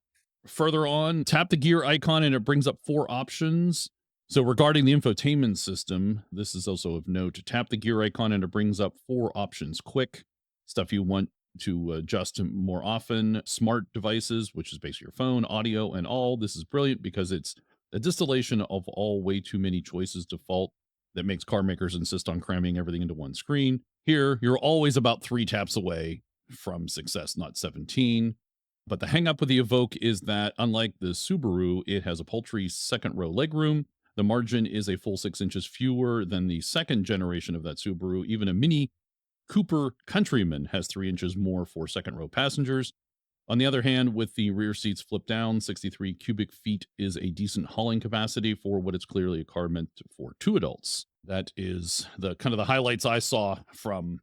Further on, tap the gear icon and it brings up 4 options. So regarding the infotainment system, this is also of note. Tap the gear icon and it brings up 4 options. Quick, stuff you want to adjust more often, smart devices, which is basically your phone, audio, and all. This is brilliant because it's a distillation of all way too many choices default that makes car makers insist on cramming everything into one screen. Here, you're always about 3 taps away from success, not 17. But the hang up with the Evoque is that, unlike the Subaru, it has a paltry second row legroom. The margin is a full 6 inches fewer than the second generation of that Subaru. Even a Mini Cooper Countryman has 3 inches more for second row passengers. On the other hand, with the rear seats flipped down, 63 cubic feet is a decent hauling capacity for what is clearly a car meant for 2 adults. That is the kind of the highlights I saw from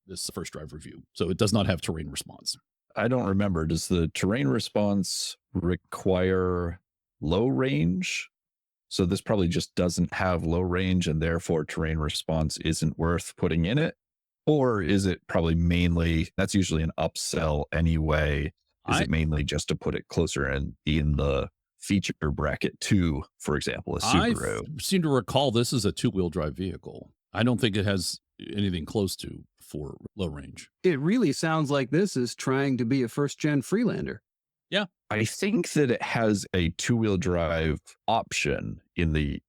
this first drive review. So it does not have terrain response. I don't remember. Does the terrain response require low range? So this probably just doesn't have low range and therefore terrain response isn't worth putting in it? Or is it probably mainly, that's usually an upsell anyway. Is it mainly just to put it closer in the feature bracket 2, for example, a Subaru? I seem to recall this is a 2-wheel drive vehicle. I don't think it has anything close to for low range. It really sounds like this is trying to be a first-gen Freelander. Yeah. I think that it has a 2-wheel drive option in the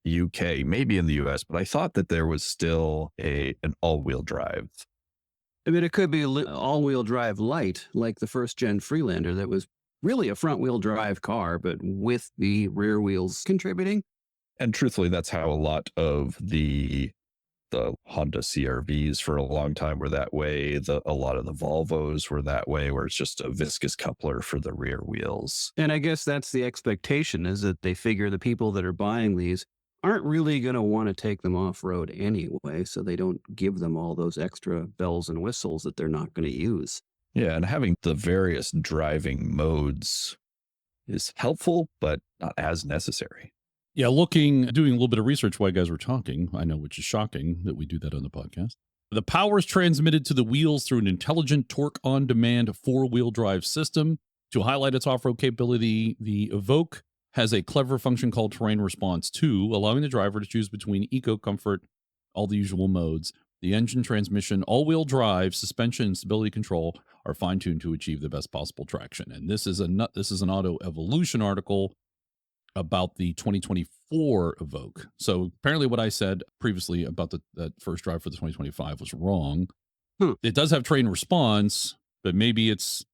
UK, maybe in the US, but I thought that there was still an all-wheel drive. I mean, it could be all-wheel drive light, like the first-gen Freelander that was really a front-wheel drive car, but with the rear wheels contributing. And truthfully, that's how a lot of the Honda CR-Vs for a long time were that way. A lot of the Volvos were that way, where it's just a viscous coupler for the rear wheels. And I guess that's the expectation, is that they figure the people that are buying these aren't really going to want to take them off-road anyway, so they don't give them all those extra bells and whistles that they're not going to use. Yeah, and having the various driving modes is helpful, but not as necessary. Yeah, doing a little bit of research while you guys were talking, I know, which is shocking that we do that on the podcast. The power is transmitted to the wheels through an intelligent torque-on-demand 4-wheel drive system. To highlight its off-road capability, the Evoque has a clever function called Terrain Response 2, allowing the driver to choose between eco, comfort, all the usual modes. The engine, transmission, all-wheel drive, suspension, and stability control are fine-tuned to achieve the best possible traction. And this is an Auto Evolution article about the 2024 Evoque. So apparently what I said previously about that first drive for the 2025 was wrong. It does have terrain response, but maybe it's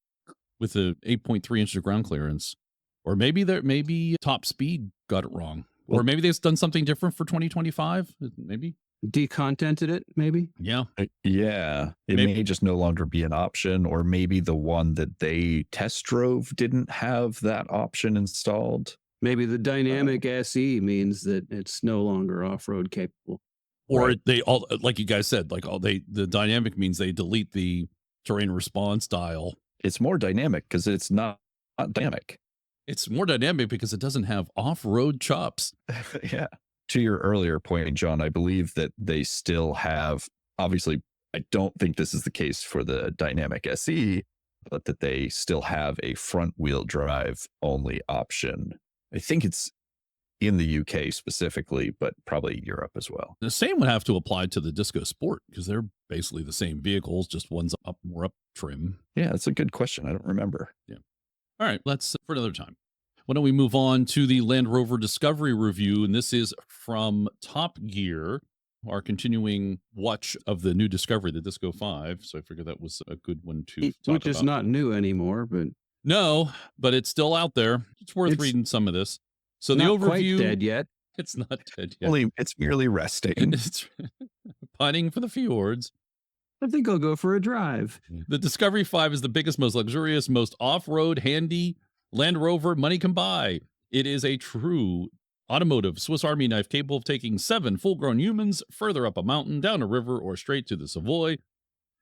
with the 8.3 inches of ground clearance. Or maybe top speed got it wrong. Or maybe they've done something different for 2025. Maybe. Decontented it, maybe? Yeah. Yeah. It may just no longer be an option, or maybe the one that they test drove didn't have that option installed. Maybe the dynamic SE means that it's no longer off-road capable. Or they all, like you guys said, the dynamic means they delete the terrain response dial. It's more dynamic because it's not dynamic. It's more dynamic because it doesn't have off-road chops. Yeah. To your earlier point, John, I believe that they still have, obviously, I don't think this is the case for the Dynamic SE, but that they still have a front-wheel drive only option. I think it's in the UK specifically, but probably Europe as well. The same would have to apply to the Disco Sport because they're basically the same vehicles, just one's more up trim. Yeah, that's a good question. I don't remember. Yeah. All right, let's for another time. Why don't we move on to the Land Rover Discovery review? And this is from Top Gear, our continuing watch of the new Discovery, the Disco 5. So I figured that was a good one to talk about. Which is not new anymore, but... No, but it's still out there. It's worth reading some of this. So the overview... Quite dead yet. It's not dead yet. It's merely resting. It's pining for the fjords. I think I'll go for a drive. The Discovery 5 is the biggest, most luxurious, most off-road, handy Land Rover money can buy. It is a true automotive Swiss Army knife capable of taking 7 full-grown humans further up a mountain, down a river, or straight to the Savoy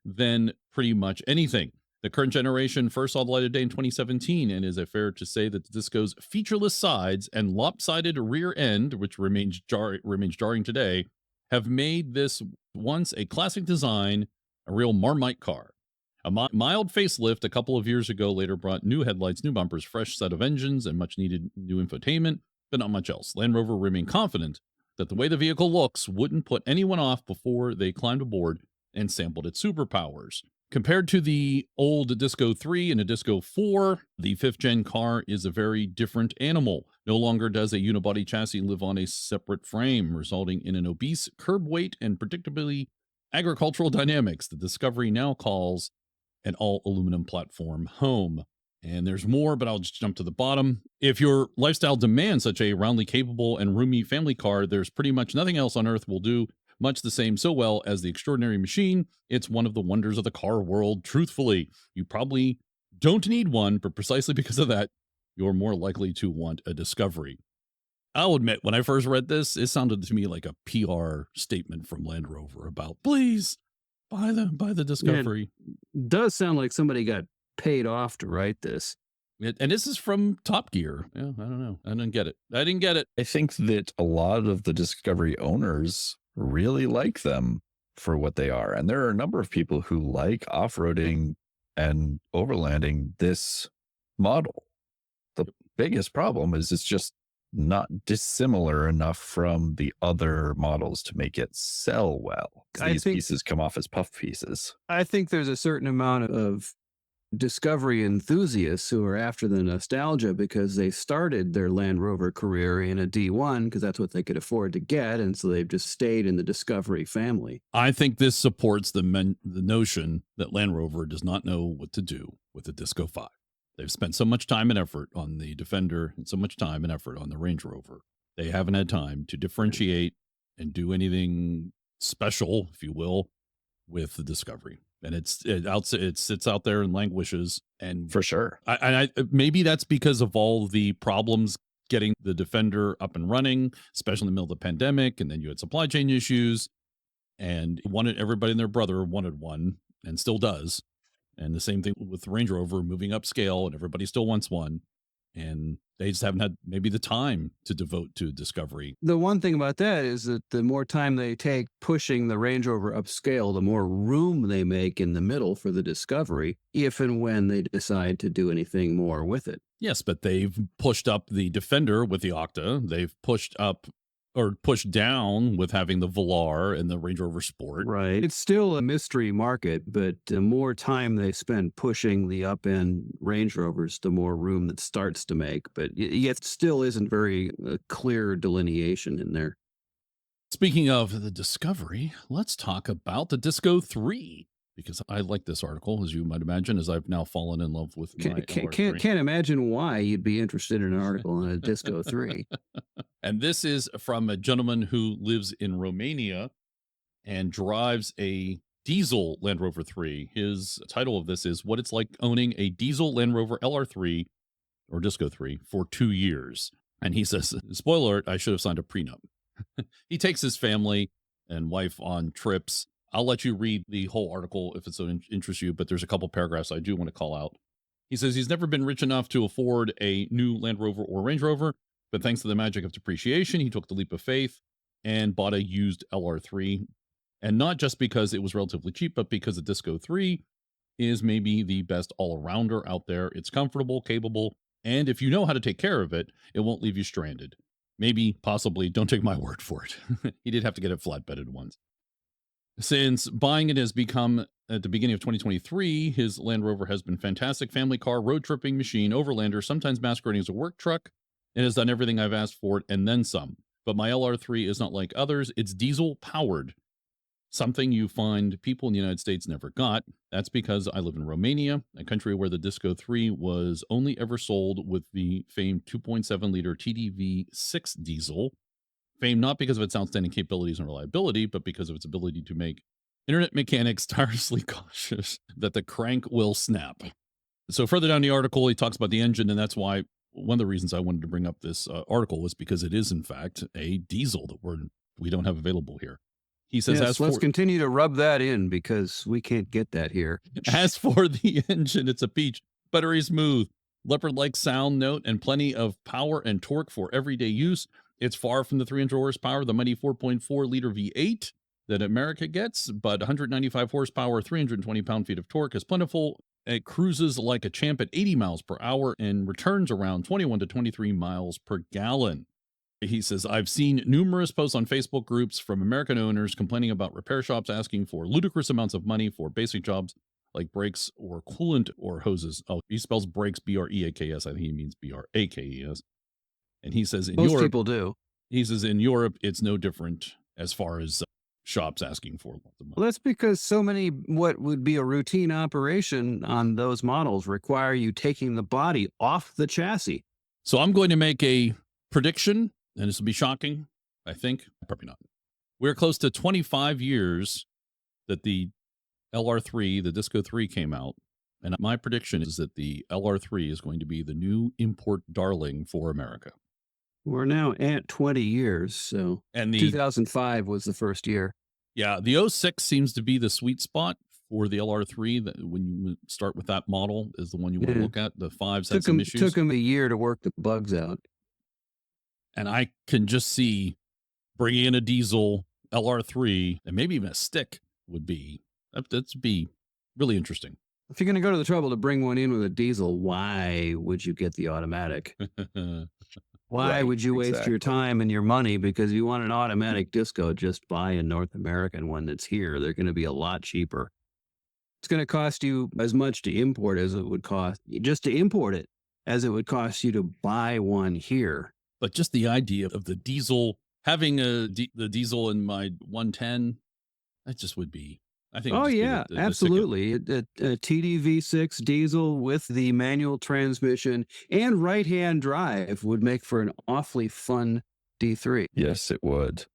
than pretty much anything. The current generation first saw the light of day in 2017, and is it fair to say that the Disco's featureless sides and lopsided rear end, which remains jarring today, have made this once a classic design a real Marmite car. A mild facelift a couple of years ago later brought new headlights, new bumpers, fresh set of engines, and much needed new infotainment, but not much else. Land Rover remained confident that the way the vehicle looks wouldn't put anyone off before they climbed aboard and sampled its superpowers. Compared to the old Disco 3 and a Disco 4, the 5th gen car is a very different animal. No longer does a unibody chassis live on a separate frame, resulting in an obese curb weight and predictably agricultural dynamics. The Discovery now calls an all-aluminum platform home. And there's more, but I'll just jump to the bottom. If your lifestyle demands such a roundly capable and roomy family car, there's pretty much nothing else on earth will do much the same so well as the extraordinary machine. It's one of the wonders of the car world. Truthfully, you probably don't need one, but precisely because of that, you're more likely to want a Discovery. I'll admit, when I first read this, it sounded to me like a PR statement from Land Rover about, please buy the Discovery. It does sound like somebody got paid off to write this. And this is from Top Gear. Yeah, I don't know. I didn't get it. I think that a lot of the Discovery owners really like them for what they are. And there are a number of people who like off-roading and overlanding this model. The biggest problem is it's just not dissimilar enough from the other models to make it sell well. These pieces come off as puff pieces. I think there's a certain amount of Discovery enthusiasts who are after the nostalgia because they started their Land Rover career in a D1 because that's what they could afford to get, and so they've just stayed in the Discovery family. I think this supports the notion that Land Rover does not know what to do with the Disco 5. They've spent so much time and effort on the Defender and so much time and effort on the Range Rover. They haven't had time to differentiate and do anything special, if you will, with the Discovery. And it sits out there and languishes. And for sure, I maybe that's because of all the problems getting the Defender up and running, especially in the middle of the pandemic. And then you had supply chain issues, and everybody and their brother wanted one, and still does. And the same thing with the Range Rover moving upscale, and everybody still wants one. And they just haven't had maybe the time to devote to Discovery. The one thing about that is that the more time they take pushing the Range Rover upscale, the more room they make in the middle for the Discovery, if and when they decide to do anything more with it. Yes, but they've pushed up the Defender with the Octa. They've pushed down with having the Velar and the Range Rover Sport. Right. It's still a mystery market, but the more time they spend pushing the up-end Range Rovers, the more room that starts to make. But yet still isn't very clear delineation in there. Speaking of the Discovery, let's talk about the Disco 3. Because I like this article, as you might imagine, as I've now fallen in love with my can't imagine why you'd be interested in an article on a Disco 3. And this is from a gentleman who lives in Romania and drives a diesel Land Rover 3. His title of this is What It's Like Owning a Diesel Land Rover LR3 or Disco 3 for 2 years. And he says, spoiler alert, I should have signed a prenup. He takes his family and wife on trips. I'll let you read the whole article if it so interests you, but there's a couple paragraphs I do want to call out. He says he's never been rich enough to afford a new Land Rover or Range Rover, but thanks to the magic of depreciation, he took the leap of faith and bought a used LR3. And not just because it was relatively cheap, but because the Disco 3 is maybe the best all-arounder out there. It's comfortable, capable, and if you know how to take care of it, it won't leave you stranded. Maybe, possibly, don't take my word for it. He did have to get it flatbedded once. Since buying it has become, at the beginning of 2023, his Land Rover has been fantastic family car, road tripping machine, overlander, sometimes masquerading as a work truck, and has done everything I've asked for it and then some. But my LR3 is not like others. It's diesel powered, something you find people in the United States never got. That's because I live in Romania, a country where the Disco 3 was only ever sold with the famed 2.7 liter TDV6 diesel. Famed not because of its outstanding capabilities and reliability, but because of its ability to make internet mechanics tirelessly cautious that the crank will snap. So further down the article, he talks about the engine, and that's why one of the reasons I wanted to bring up this article was because it is, in fact, a diesel that we don't have available here. He says, yes, let's continue to rub that in because we can't get that here. As for the engine, it's a peach, buttery smooth, leopard-like sound note, and plenty of power and torque for everyday use. It's far from the 300 horsepower, the mighty 4.4-liter V8 that America gets, but 195 horsepower, 320 pound-feet of torque is plentiful. It cruises like a champ at 80 miles per hour and returns around 21 to 23 miles per gallon. He says, I've seen numerous posts on Facebook groups from American owners complaining about repair shops asking for ludicrous amounts of money for basic jobs like brakes or coolant or hoses. Oh, he spells brakes B-R-E-A-K-S. I think he means B-R-A-K-E-S. And he says in Most Europe, people do. He says in Europe, it's no different as far as shops asking for lots of money. Well, that's because so many what would be a routine operation on those models require you taking the body off the chassis. So I'm going to make a prediction, and this will be shocking, I think. Probably not. We're close to 25 years that the LR3, the Disco 3 came out. And my prediction is that the LR3 is going to be the new import darling for America. We're now at 20 years, so And the 2005 was the first year. Yeah, the 06 seems to be the sweet spot for the LR3. That when you start with that model is the one you want to look at. The 5's had some issues. Took them a year to work the bugs out. And I can just see bringing in a diesel LR3 and maybe even a stick would be, that'd be really interesting. If you're going to go to the trouble to bring one in with a diesel, why would you get the automatic? Why would you waste your time and your money? Because you want an automatic disco, just buy a North American one that's here. They're going to be a lot cheaper. It's going to cost you as much to import as it would cost just to import it as it would cost you to buy one here. But just the idea of the diesel, having the diesel in my 110, that just would be, I think. Oh, yeah, absolutely. A TDV6 diesel with the manual transmission and right-hand drive would make for an awfully fun D3. Yes, it would.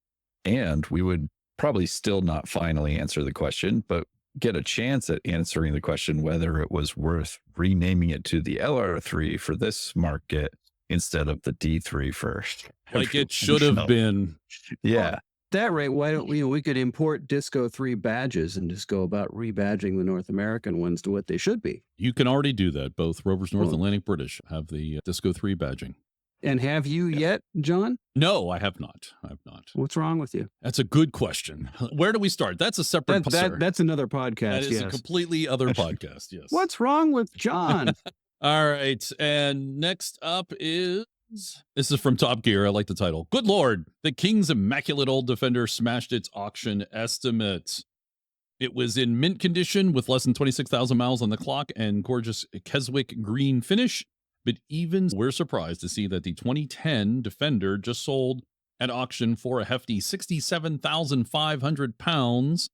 And we would probably still not finally answer the question, but get a chance at answering the question whether it was worth renaming it to the LR3 for this market instead of the D3 first. Like it should have been. Yeah. At that rate, why don't we could import Disco 3 badges and just go about rebadging the North American ones to what they should be. You can already do that. Both Rovers North Atlantic British have the Disco 3 badging. And have you yet, John? No, I have not. I have not. What's wrong with you? That's a good question. Where do we start? That's a separate That's another podcast. That is a completely other podcast. Yes. What's wrong with John? All right. And next up is, this is from Top Gear. I like the title. Good Lord. The King's immaculate old Defender smashed its auction estimate. It was in mint condition with less than 26,000 miles on the clock and gorgeous Keswick green finish. But even we're surprised to see that the 2010 Defender just sold at auction for a hefty 67,500 pounds.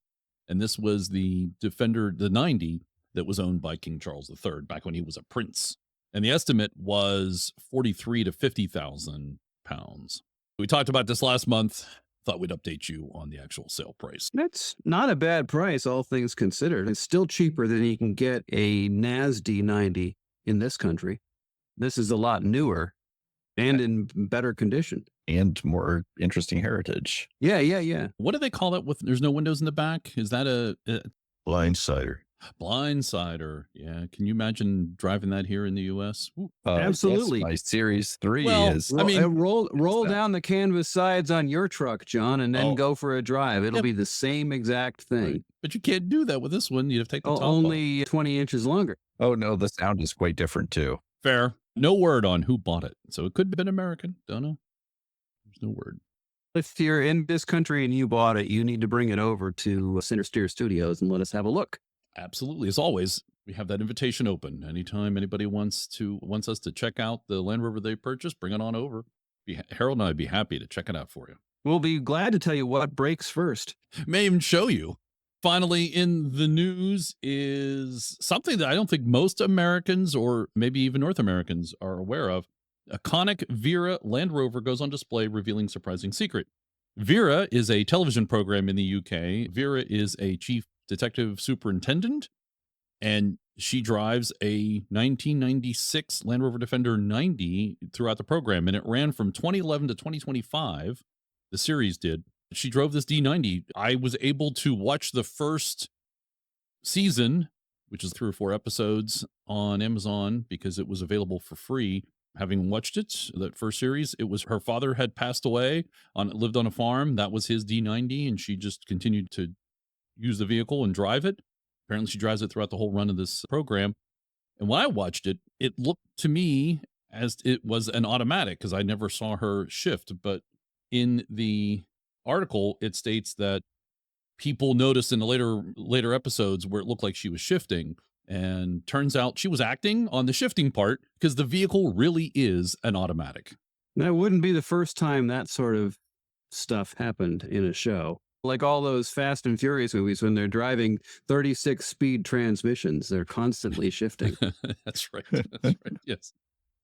And this was the Defender, the 90, that was owned by King Charles III back when he was a prince. And the estimate was 43 to 50,000 pounds. We talked about this last month. Thought we'd update you on the actual sale price. That's not a bad price, all things considered. It's still cheaper than you can get a NAS D90 in this country. This is a lot newer and in better condition. And more interesting heritage. Yeah. What do they call that with there's no windows in the back? Is that a Blindsider. Blindsider. Yeah. Can you imagine driving that here in the U.S.? Absolutely. My Series 3 is. Roll down the canvas sides on your truck, John, and then go for a drive. It'll be the same exact thing. Right. But you can't do that with this one. You have to take the top only off. 20 inches longer. Oh, no, the sound is quite different, too. Fair. No word on who bought it. So it could have been American. Don't know. There's no word. If you're in this country and you bought it, you need to bring it over to CentreSteer Studios and let us have a look. Absolutely. As always, we have that invitation open. Anytime anybody wants us to check out the Land Rover they purchased, bring it on over. Harold and I would be happy to check it out for you. We'll be glad to tell you what breaks first. May even show you. Finally, in the news is something that I don't think most Americans or maybe even North Americans are aware of. Iconic Vera Land Rover goes on display, revealing surprising secret. Vera is a television program in the UK. Vera is a chief detective superintendent, and she drives a 1996 Land Rover Defender 90 throughout the program, and it ran from 2011 to 2025. The series did. She drove this D90. I was able to watch the first season, which is 3 or 4 episodes, on Amazon because it was available for free. Having watched it, that first series, it was her father had passed away, lived on a farm. That was his D90, and she just continued to use the vehicle and drive it. Apparently, she drives it throughout the whole run of this program. And when I watched it, it looked to me as it was an automatic because I never saw her shift. But in the article, it states that people noticed in the later episodes where it looked like she was shifting, and turns out she was acting on the shifting part because the vehicle really is an automatic. That wouldn't be the first time that sort of stuff happened in a show. Like all those Fast and Furious movies when they're driving 36-speed transmissions, they're constantly shifting. That's right. That's right. Yes.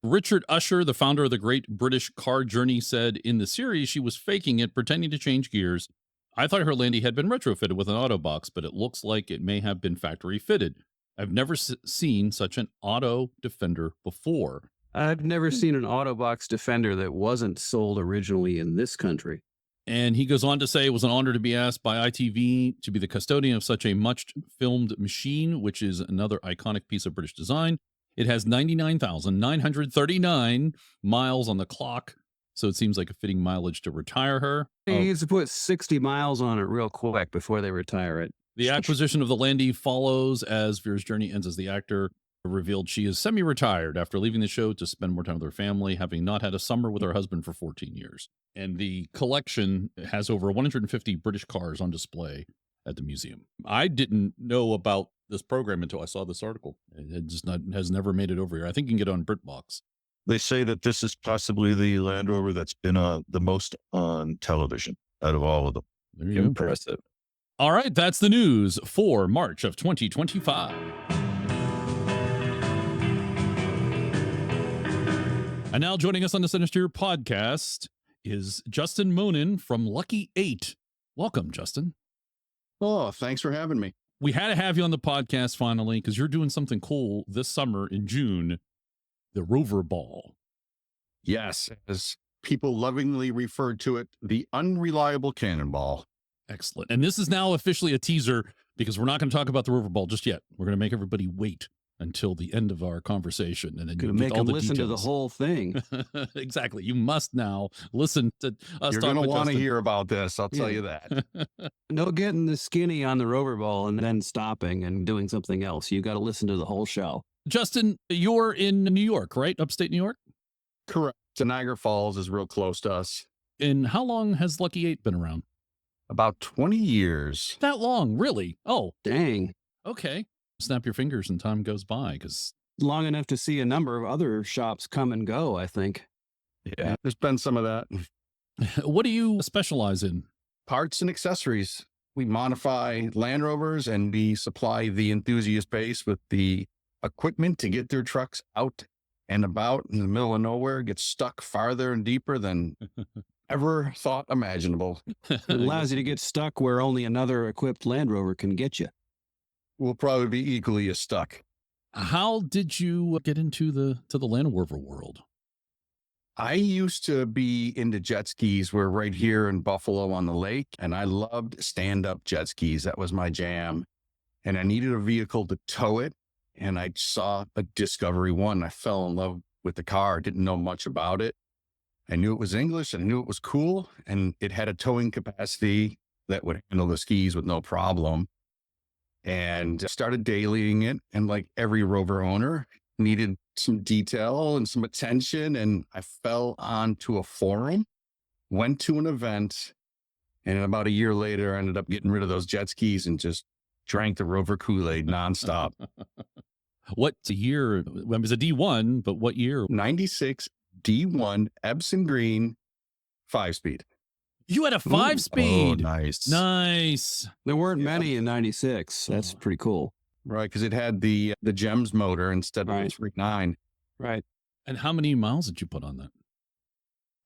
Richard Usher, the founder of the Great British Car Journey, said in the series she was faking it, pretending to change gears. I thought her Landy had been retrofitted with an auto box, but it looks like it may have been factory fitted. I've never seen such an auto defender before. I've never seen an Autobox Defender that wasn't sold originally in this country. And he goes on to say it was an honor to be asked by ITV to be the custodian of such a much-filmed machine, which is another iconic piece of British design. It has 99,939 miles on the clock, so it seems like a fitting mileage to retire her. He needs to put 60 miles on it real quick before they retire it. The acquisition of the Landy follows as Vera's journey ends as the actor revealed she is semi-retired after leaving the show to spend more time with her family, having not had a summer with her husband for 14 years. And the collection has over 150 British cars on display at the museum. I didn't know about this program until I saw this article. It has never made it over here. I think you can get it on BritBox. They say that this is possibly the Land Rover that's been the most on television out of all of them. There you Impressive. go. All right, that's the news for March of 2025. And now joining us on the CentreSteer podcast is Justin Monnin from Lucky 8. Welcome, Justin. Oh, thanks for having me. We had to have you on the podcast finally because you're doing something cool this summer in June, the Rover Ball. Yes, as people lovingly referred to it, the unreliable cannonball. Excellent. And this is now officially a teaser because we're not going to talk about the Rover Ball just yet. We're going to make everybody wait until the end of our conversation. And then going to make them listen to the whole thing. Exactly. You must now listen to us. You're going to want to hear about this. I'll tell you that. No getting the skinny on the Rover Ball and then stopping and doing something else. You got to listen to the whole show. Justin, you're in New York, right? Upstate New York? Correct. Niagara Falls is real close to us. And how long has Lucky 8 been around? About 20 years. That long, really? Oh, dang. Okay. Snap your fingers and time goes by because long enough to see a number of other shops come and go, I think. Yeah, there's been some of that. What do you specialize in? Parts and accessories. We modify Land Rovers and we supply the enthusiast base with the equipment to get their trucks out and about in the middle of nowhere, get stuck farther and deeper than ever thought imaginable. It allows you to get stuck where only another equipped Land Rover can get you. We'll probably be equally as stuck. How did you get into the Land Rover world? I used to be into jet skis. We're right here in Buffalo on the lake, and I loved stand-up jet skis. That was my jam. And I needed a vehicle to tow it, and I saw a Discovery 1. I fell in love with the car. Didn't know much about it. I knew it was English, and I knew it was cool, and it had a towing capacity that would handle the skis with no problem. And started dailying it. And like every Rover owner, needed some detail and some attention. And I fell onto a forum, went to an event, and about a year later, I ended up getting rid of those jet skis and just drank the Rover Kool-Aid nonstop. What year? It was a D1, but what year? 96 D1 Epson Green 5-speed. You had a 5-speed. Oh, nice. Nice. There weren't many in 96. That's pretty cool. Right, because it had the GEMS motor instead of the 3.9. Right. And how many miles did you put on that?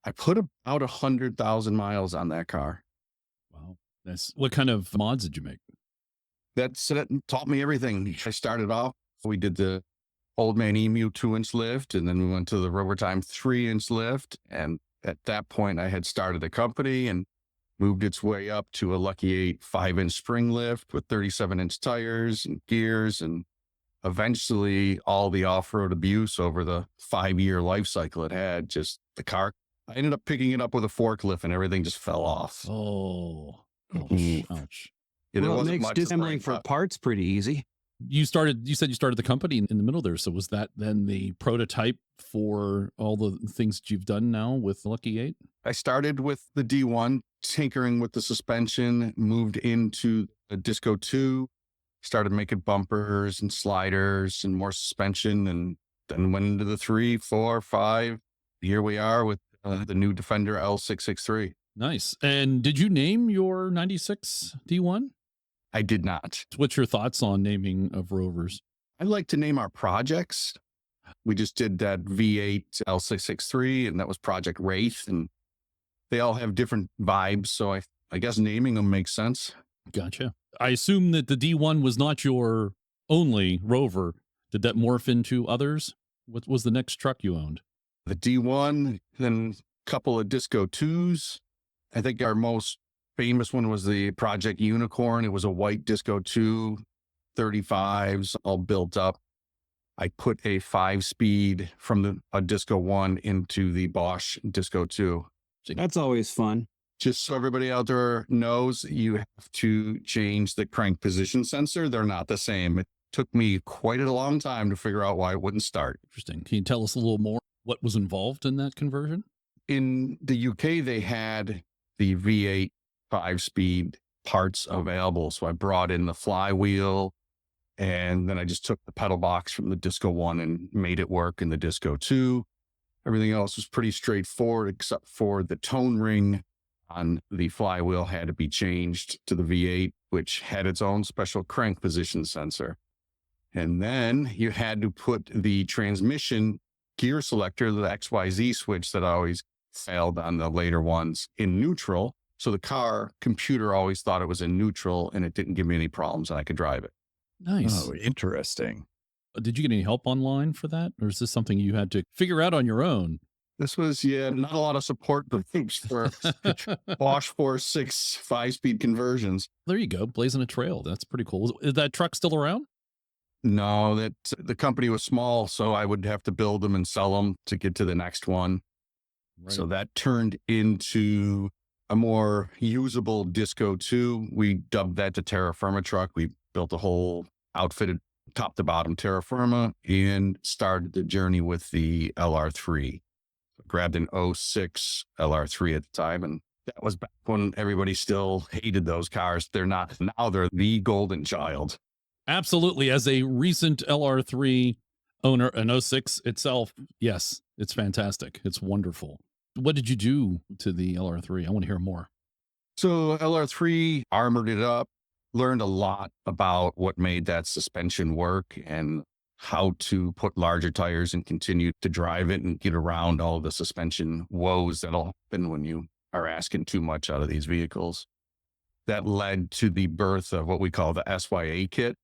I put about 100,000 miles on that car. Wow. What kind of mods did you make? That taught me everything. I started off, we did the Old Man Emu 2-inch lift, and then we went to the Rover Time 3-inch lift. And at that point, I had started a company and moved its way up to a Lucky 8 5-inch spring lift with 37-inch tires and gears, and eventually all the off-road abuse over the 5-year life cycle it had. Just the car, I ended up picking it up with a forklift and everything just fell off. Oh, ouch. Yeah, well, it makes disassembling for parts pretty easy. You said you started the company in the middle there. So was that then the prototype for all the things that you've done now with Lucky 8? I started with the D1, tinkering with the suspension, moved into the Disco 2, started making bumpers and sliders and more suspension, and then went into the 3, 4, 5. Here we are with the new Defender L663. Nice. And did you name your 96 D1? I did not. What's your thoughts on naming of Rovers? I like to name our projects. We just did that V8 L663, and that was Project Wraith, and they all have different vibes. So I guess naming them makes sense. Gotcha. I assume that the D1 was not your only Rover. Did that morph into others? What was the next truck you owned? The D1, then a couple of Disco 2s. I think our most famous one was the Project Unicorn. It was a white Disco 2, 35s, all built up. I put a 5-speed from a Disco 1 into the Bosch Disco 2. That's always fun. Just so everybody out there knows, you have to change the crank position sensor. They're not the same. It took me quite a long time to figure out why it wouldn't start. Interesting. Can you tell us a little more what was involved in that conversion? In the UK, they had the V8 5-speed parts available. So I brought in the flywheel, and then I just took the pedal box from the Disco 1 and made it work in the Disco 2. Everything else was pretty straightforward, except for the tone ring on the flywheel had to be changed to the V8, which had its own special crank position sensor. And then you had to put the transmission gear selector, the XYZ switch that always failed on the later ones, in neutral. So the car computer always thought it was in neutral, and it didn't give me any problems, and I could drive it. Nice. Oh, interesting. Did you get any help online for that? Or is this something you had to figure out on your own? This was, not a lot of support groups for Bosch 4.6 5-speed conversions. There you go. Blazing a trail. That's pretty cool. Is that truck still around? No, that the company was small, so I would have to build them and sell them to get to the next one. Right. So that turned into a more usable Disco 2. We dubbed that the Terra Firma truck. We built a whole outfitted top to bottom terra firma and started the journey with the LR3. Grabbed an 06 LR3 at the time, and that was back when everybody still hated those cars. They're not now. They're the golden child. Absolutely. As a recent LR3 owner, an 06 itself, yes, it's fantastic. It's wonderful. What did you do to the LR3? I want to hear more. So LR3 armored it up, learned a lot about what made that suspension work and how to put larger tires and continue to drive it and get around all of the suspension woes that'll happen when you are asking too much out of these vehicles. That led to the birth of what we call the SYA kit.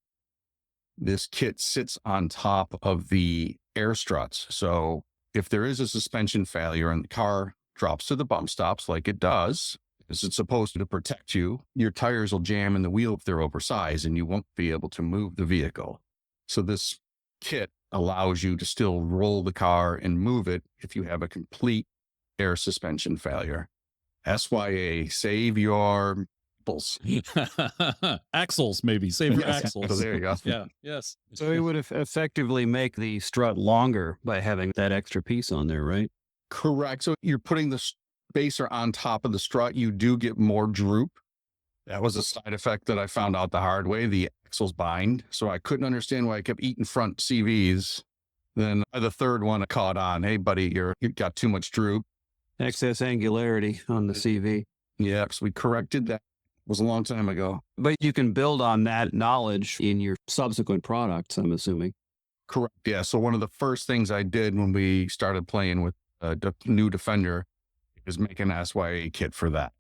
This kit sits on top of the air struts. So if there is a suspension failure and the car drops to the bump stops like it does, as it's supposed to protect you, your tires will jam in the wheel if they're oversized and you won't be able to move the vehicle. So this kit allows you to still roll the car and move it if you have a complete air suspension failure. SYA, save your axles. Axles, maybe. Save your axles. So there you go. Yeah, yes. So it would effectively make the strut longer by having that extra piece on there, right? Correct. So you're putting the spacer on top of the strut. You do get more droop. That was a side effect that I found out the hard way. The axles bind. So I couldn't understand why I kept eating front CVs. Then the third one I caught on. Hey, buddy, you got too much droop. Excess angularity on the CV. Yeah, so we corrected that. It was a long time ago. But you can build on that knowledge in your subsequent products, I'm assuming. Correct. Yeah. So one of the first things I did when we started playing with a new Defender is make an SYA kit for that.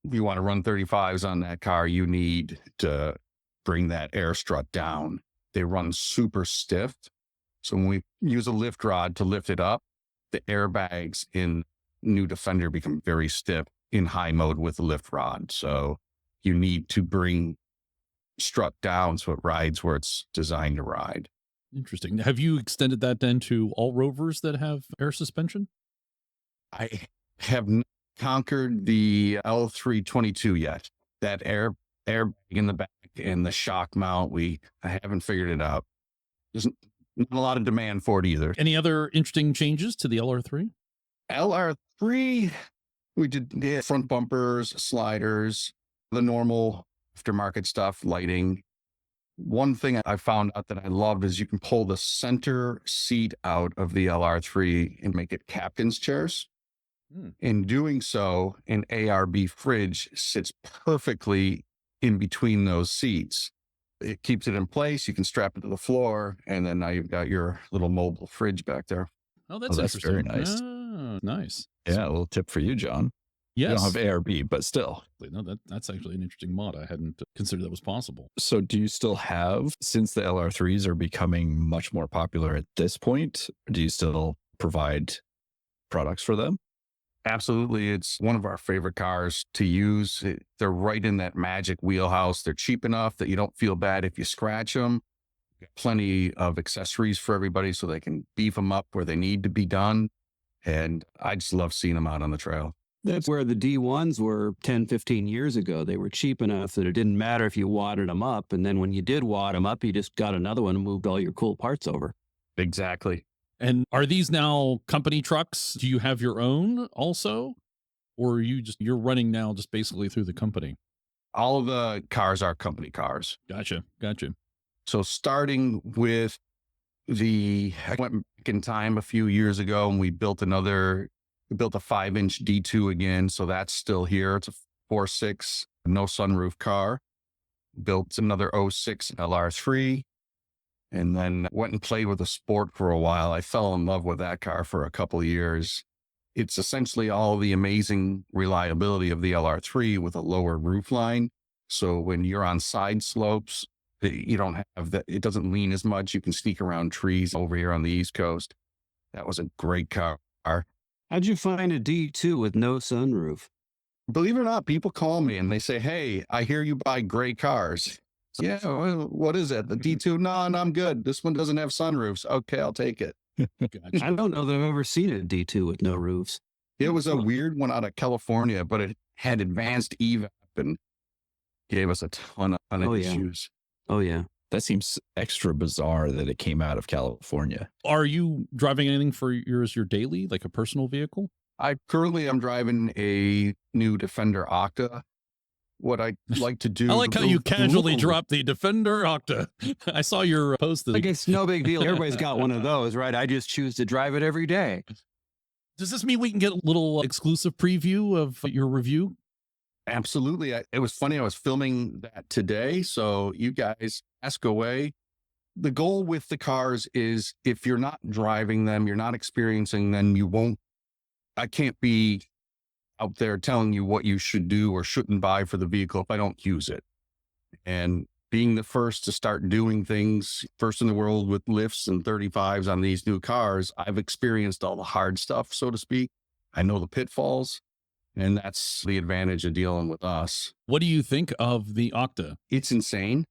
If you want to run 35s on that car, you need to bring that air strut down. They run super stiff. So when we use a lift rod to lift it up, the airbags in new Defender become very stiff in high mode with the lift rod. So you need to bring strut down so it rides where it's designed to ride. Interesting. Have you extended that then to all Rovers that have air suspension? I have not conquered the L322 yet. That airbag in the back and the shock mount, I haven't figured it out. There's not a lot of demand for it either. Any other interesting changes to the LR3? LR3, we did front bumpers, sliders, the normal aftermarket stuff, lighting. One thing I found out that I loved is you can pull the center seat out of the LR3 and make it captain's chairs. In doing so, an ARB fridge sits perfectly in between those seats. It keeps it in place. You can strap it to the floor, and then now you've got your little mobile fridge back there. Oh, that's very interesting. nice. Ah, nice. Yeah, a little tip for you, John. Yes. You don't have ARB, but still. No, that's actually an interesting mod. I hadn't considered that was possible. So do you still have, since the LR3s are becoming much more popular at this point, do you still provide products for them? Absolutely. It's one of our favorite cars to use. They're right in that magic wheelhouse. They're cheap enough that you don't feel bad if you scratch them. Plenty of accessories for everybody so they can beef them up where they need to be done. And I just love seeing them out on the trail. That's where the D1s were 10, 15 years ago. They were cheap enough that it didn't matter if you wadded them up. And then when you did wad them up, you just got another one and moved all your cool parts over. Exactly. And are these now company trucks? Do you have your own also? Or are you're running now just basically through the company? All of the cars are company cars. Gotcha. So starting with I went back in time a few years ago and we built a 5-inch D2 again. So that's still here. It's a 4.6, no sunroof car. Built another 06 LR3 and then went and played with the Sport for a while. I fell in love with that car for a couple of years. It's essentially all the amazing reliability of the LR3 with a lower roof line. So when you're on side slopes, you don't have that. It doesn't lean as much. You can sneak around trees over here on the East Coast. That was a great car. How'd you find a D2 with no sunroof? Believe it or not, people call me and they say, "Hey, I hear you buy great cars." Yeah, well, what is it? The D2? No, I'm good. This one doesn't have sunroofs. Okay, I'll take it. I don't know that I've ever seen a D2 with no roofs. It was a weird one out of California, but it had advanced EVAP and gave us a ton of issues. Oh, yeah. That seems extra bizarre that it came out of California. Are you driving anything for your daily, like a personal vehicle? I currently am driving a new Defender Octa. What I like to do. I like how you casually dropped the Defender Octa. I saw your post. Like it's no big deal. Everybody's got one of those, right? I just choose to drive it every day. Does this mean we can get a little exclusive preview of your review? Absolutely. It was funny. I was filming that today. So you guys ask away. The goal with the cars is if you're not driving them, you're not experiencing them, I can't be out there telling you what you should do or shouldn't buy for the vehicle if I don't use it. And being the first to start doing things, first in the world with lifts and 35s on these new cars, I've experienced all the hard stuff, so to speak. I know the pitfalls, and that's the advantage of dealing with us. What do you think of the Octa? It's insane.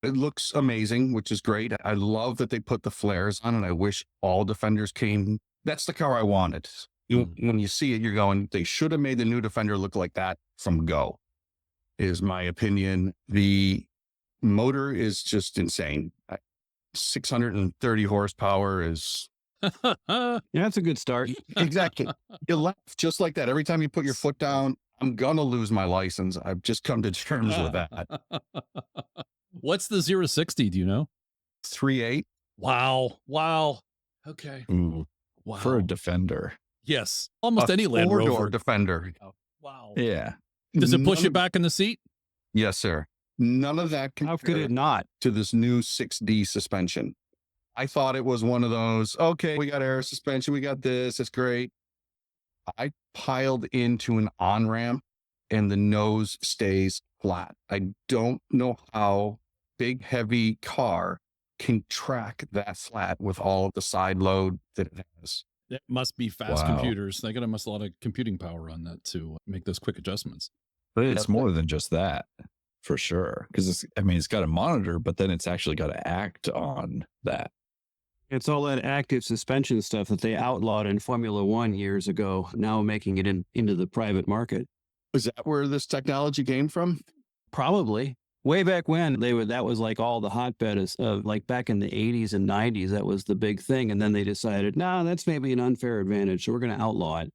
It looks amazing, which is great. I love that they put the flares on, and I wish all Defenders came. That's the car I wanted. When you see it, you're going, they should have made the new Defender look like that from go, is my opinion. The motor is just insane. 630 horsepower is... Yeah, that's a good start. Exactly. You laugh just like that. Every time you put your foot down, I'm going to lose my license. I've just come to terms with that. What's the 0-60? Do you know? 3.8. Wow. Okay. Ooh, wow. For a Defender. Yes. Almost any Land Rover. 4-door Defender. Oh, wow. Yeah. Does it push it back in the seat? Yes, sir. None of that How could it not? To this new 6D suspension. I thought it was one of those, okay, we got air suspension, we got this, it's great. I piled into an on-ramp and the nose stays flat. I don't know how big, heavy car can track that flat with all of the side load that it has. It must be fast computers. They got a lot of computing power on that to make those quick adjustments. But it's more than just that, for sure. Because it's got a monitor, but then it's actually got to act on that. It's all that active suspension stuff that they outlawed in Formula One years ago, now making it into the private market. Is that where this technology came from? Probably. Way back when that was like all the hotbed of like back in the 80s and 90s, that was the big thing. And then they decided, no, that's maybe an unfair advantage. So we're going to outlaw it.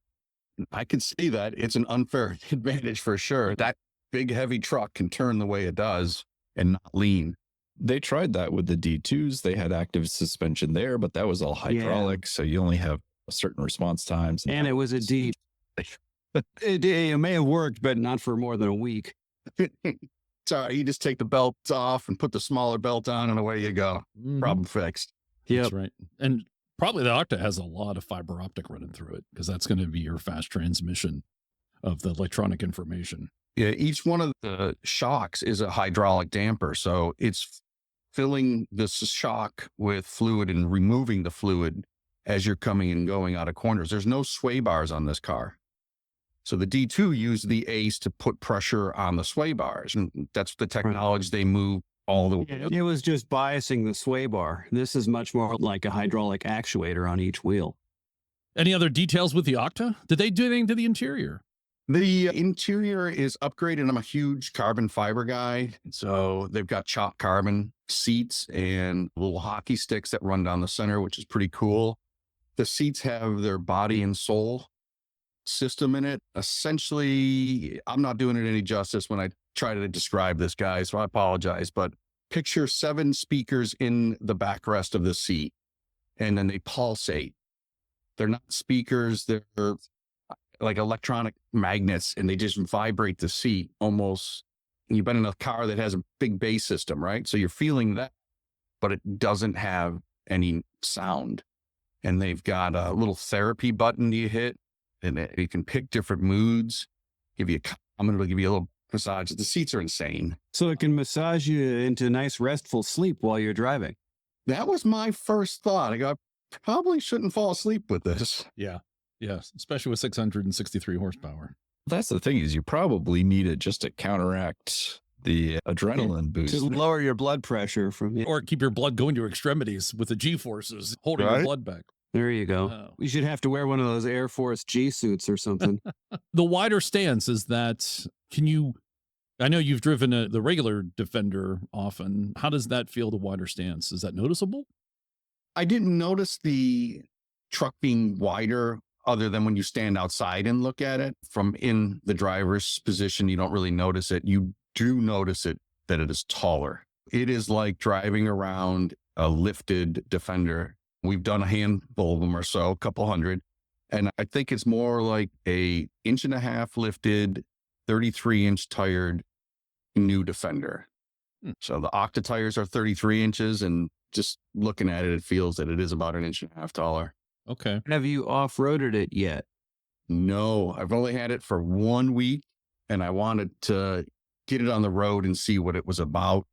I can see that. It's an unfair advantage for sure. That big, heavy truck can turn the way it does and not lean. They tried that with the D2s. They had active suspension there, but that was all hydraulic. Yeah. So you only have certain response times. And it was a It may have worked, but not for more than a week. So you just take the belts off and put the smaller belt on, and away you go. Mhm. Problem fixed. That's right. And probably the Octa has a lot of fiber optic running through it because that's going to be your fast transmission of the electronic information. Yeah, each one of the shocks is a hydraulic damper. So it's filling the shock with fluid and removing the fluid as you're coming and going out of corners. There's no sway bars on this car. So the D2 used the ACE to put pressure on the sway bars. And that's the technology they move all the way. It was just biasing the sway bar. This is much more like a hydraulic actuator on each wheel. Any other details with the Octa? Did they do anything to the interior? The interior is upgraded. I'm a huge carbon fiber guy. So they've got chopped carbon seats and little hockey sticks that run down the center, which is pretty cool. The seats have their body and soul system in it. Essentially, I'm not doing it any justice when I try to describe this, guy, so I apologize, but picture 7 speakers in the backrest of the seat, and then they pulsate. They're not speakers, they're like electronic magnets, and they just vibrate the seat almost. You've been in a car that has a big bass system, right? So you're feeling that, but it doesn't have any sound. And they've got a little therapy button you hit, and you can pick different moods, give you a comment, it'll give you a little massage. The seats are insane. So it can massage you into nice restful sleep while you're driving. That was my first thought. I probably shouldn't fall asleep with this. Yeah. Yes. Especially with 663 horsepower. That's the thing, is you probably need it just to counteract the adrenaline boost. To lower your blood pressure from Or keep your blood going to your extremities with the G-forces, holding your blood back. There you go. Oh. We should have to wear one of those Air Force G suits or something. The wider stance is that, I know you've driven the regular Defender often. How does that feel, the wider stance? Is that noticeable? I didn't notice the truck being wider other than when you stand outside and look at it. From in the driver's position, you don't really notice it. You do notice it, that it is taller. It is like driving around a lifted Defender. We've done a handful of them or so, a couple hundred. And I think it's more like a 1.5-inch lifted, 33-inch tired new Defender. So the Octa tires are 33 inches, and just looking at it, it feels that it is about 1.5 inches taller. Okay. Have you off-roaded it yet? No, I've only had it for 1 week, and I wanted to get it on the road and see what it was about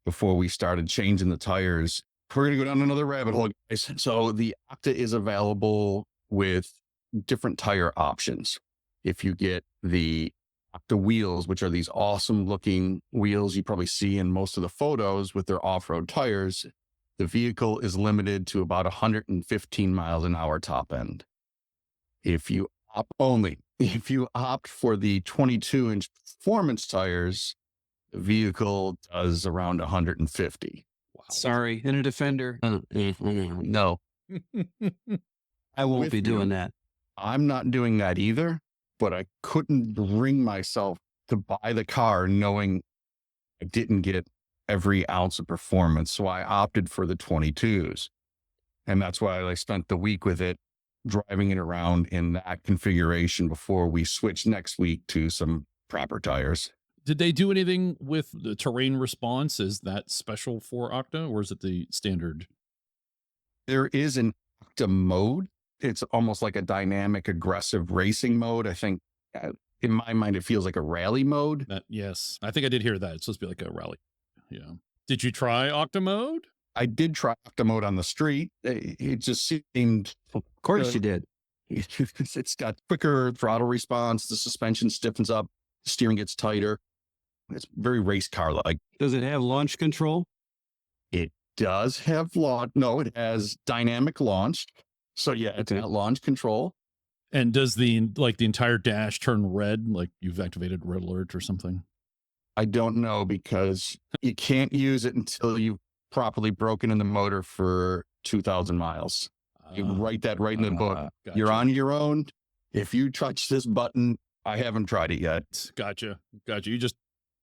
before we started changing the tires. We're going to go down another rabbit hole, guys. So the Octa is available with different tire options. If you get the Octa wheels, which are these awesome looking wheels you probably see in most of the photos with their off-road tires, the vehicle is limited to about 115 miles an hour top end. If you opt for the 22-inch performance tires, the vehicle does around 150. Wow. Sorry, in a Defender? No. I won't be doing that. I'm not doing that either, but I couldn't bring myself to buy the car knowing I didn't get every ounce of performance. So I opted for the 22s. And that's why I spent the week with it, driving it around in that configuration before we switch next week to some proper tires. Did they do anything with the terrain response? Is that special for Octa, or is it the standard? There is an Octa mode. It's almost like a dynamic, aggressive racing mode. I think in my mind, it feels like a rally mode. Yes, I think I did hear that. It's supposed to be like a rally. Yeah. Did you try Octa mode? I did try Octa mode on the street. It just seemed... Of course you did. It's got quicker throttle response. The suspension stiffens up. The steering gets tighter. It's very race car-like. Does it have launch control? It does have launch. No, it has dynamic launch. So yeah, it's got launch control. And does the entire dash turn red, like you've activated red alert or something? I don't know, because you can't use it until you've properly broken in the motor for 2,000 miles. You write that right in the book. Gotcha. You're on your own. If you touch this button, I haven't tried it yet. Gotcha. You just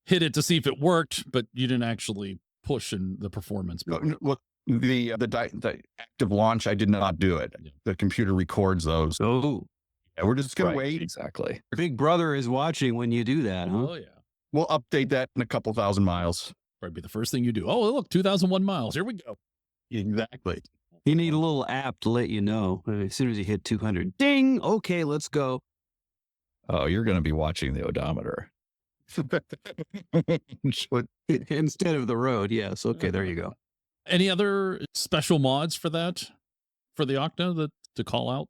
hit it to see if it worked, but you didn't actually push in the performance. Look, the active launch, I did not do it. Yeah. The computer records those. Oh, Yeah, we're just going Right, to wait. Exactly. Big brother is watching when you do that, huh? Oh, yeah. We'll update that in a couple thousand miles. Probably be the first thing you do. Oh, look, 2001 miles. Here we go. Exactly. You need a little app to let you know as soon as you hit 200. Ding! Okay, let's go. Oh, you're going to be watching the odometer. Instead of the road, yes. Okay, there you go. Any other special mods for that, for the Octa that to call out?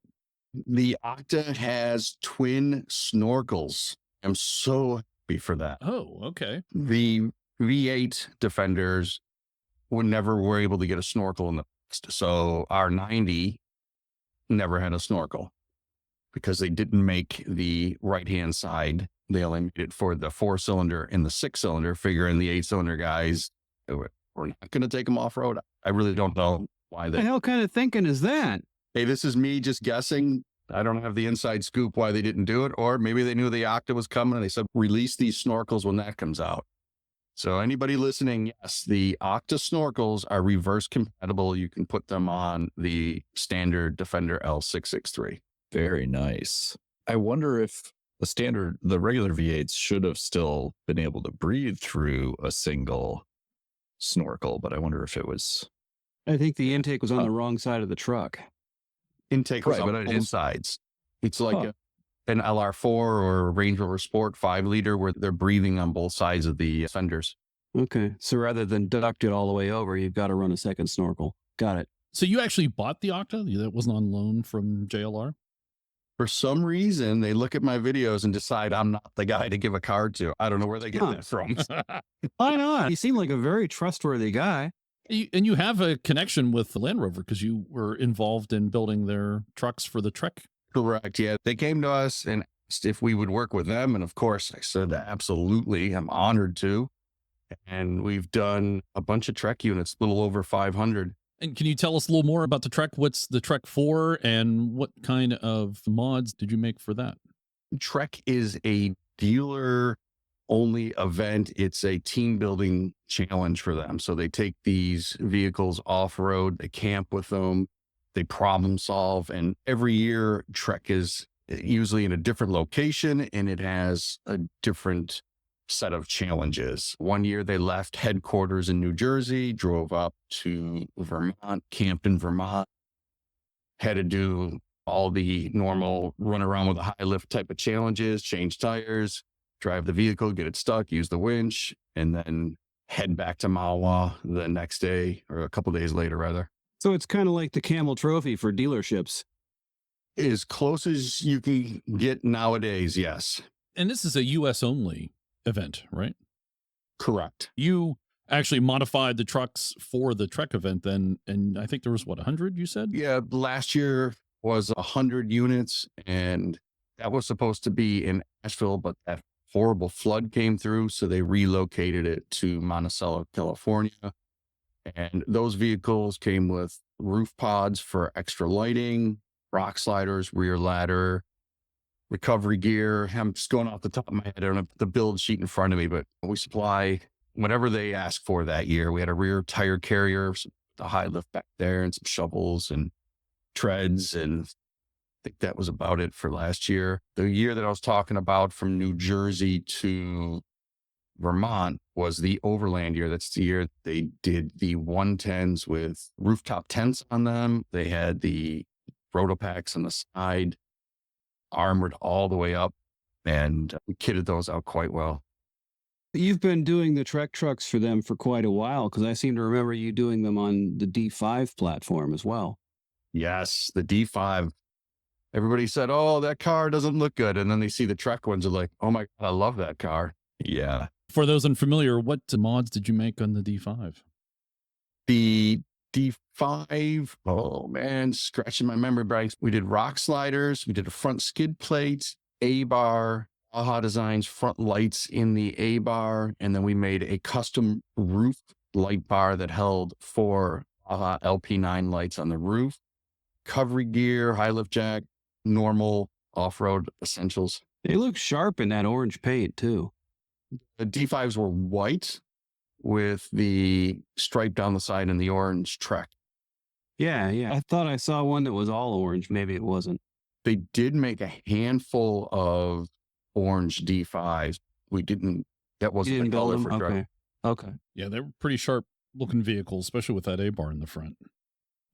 The Octa has twin snorkels. I'm so happy for that. Oh, okay. The V8 Defenders were able to get a snorkel in the past. So our 90 never had a snorkel because they didn't make the right-hand side. They only made it for the 4-cylinder and the 6-cylinder, figuring the 8-cylinder guys we're not going to take them off-road. I really don't know why What the they... hell kind of thinking is that? Hey, this is me just guessing. I don't have the inside scoop why they didn't do it. Or maybe they knew the Octa was coming and they said, release these snorkels when that comes out. So anybody listening, yes, the Octa snorkels are reverse compatible. You can put them on the standard Defender L663. Very nice. I wonder if the regular V8s should have still been able to breathe through a single snorkel, but I wonder if it was... I think the intake was on the wrong side of the truck. Intake was Right, on but both sides. It's like an LR4 or a Range Rover Sport 5-liter where they're breathing on both sides of the fenders. Okay, so rather than duct it all the way over, you've got to run a second snorkel. Got it. So you actually bought the Octa? That wasn't on loan from JLR? For some reason, they look at my videos and decide I'm not the guy to give a car to. I don't know where they get that from. Why not? You seem like a very trustworthy guy. And you have a connection with the Land Rover because you were involved in building their trucks for the Trek. Correct. Yeah. They came to us and asked if we would work with them. And of course, I said, absolutely. I'm honored to. And we've done a bunch of Trek units, a little over 500. And can you tell us a little more about the Trek? What's the Trek for and what kind of mods did you make for that? Trek is a dealer only event. It's a team building challenge for them. So they take these vehicles off road, they camp with them, they problem solve. And every year Trek is usually in a different location and it has a different set of challenges. One year they left headquarters in New Jersey, drove up to Vermont, camped in Vermont, had to do all the normal run around with a high lift type of challenges, change tires, drive the vehicle, get it stuck, use the winch, and then head back to Mahwah the next day or a couple days later, rather. So it's kind of like the Camel Trophy for dealerships. As close as you can get nowadays, yes. And this is a US only event, right? Correct. You actually modified the trucks for the Trek event then, and I think there was, 100 you said? Yeah, last year was 100 units, and that was supposed to be in Asheville, but that horrible flood came through, so they relocated it to Monticello, California. And those vehicles came with roof pods for extra lighting, rock sliders, rear ladder, recovery gear. I'm just going off the top of my head. I don't have the build sheet in front of me, but we supply whatever they ask for that year. We had a rear tire carrier, the high lift back there, and some shovels and treads. And I think that was about it for last year. The year that I was talking about from New Jersey to Vermont was the overland year. That's the year they did the 110s with rooftop tents on them. They had the rotopacks on the side, armored all the way up, and we kitted those out quite well. You've been doing the Trek trucks for them for quite a while, because I seem to remember you doing them on the D5 platform as well. Yes, the D5. Everybody said, oh, that car doesn't look good. And then they see the Trek ones are like, oh my God, I love that car. Yeah. For those unfamiliar, what mods did you make on the D5? The D5, oh man, scratching my memory banks. We did rock sliders. We did a front skid plate, A-bar, AHA Designs front lights in the A-bar. And then we made a custom roof light bar that held 4 AHA LP9 lights on the roof. Recovery gear, high lift jack, normal off-road essentials. They look sharp in that orange paint too. The D5s were white with the stripe down the side and the orange Trek. Yeah. I thought I saw one that was all orange. Maybe it wasn't. They did make a handful of orange D5s. That wasn't the color for drug. Okay. Yeah, they were pretty sharp looking vehicles, especially with that A-bar in the front.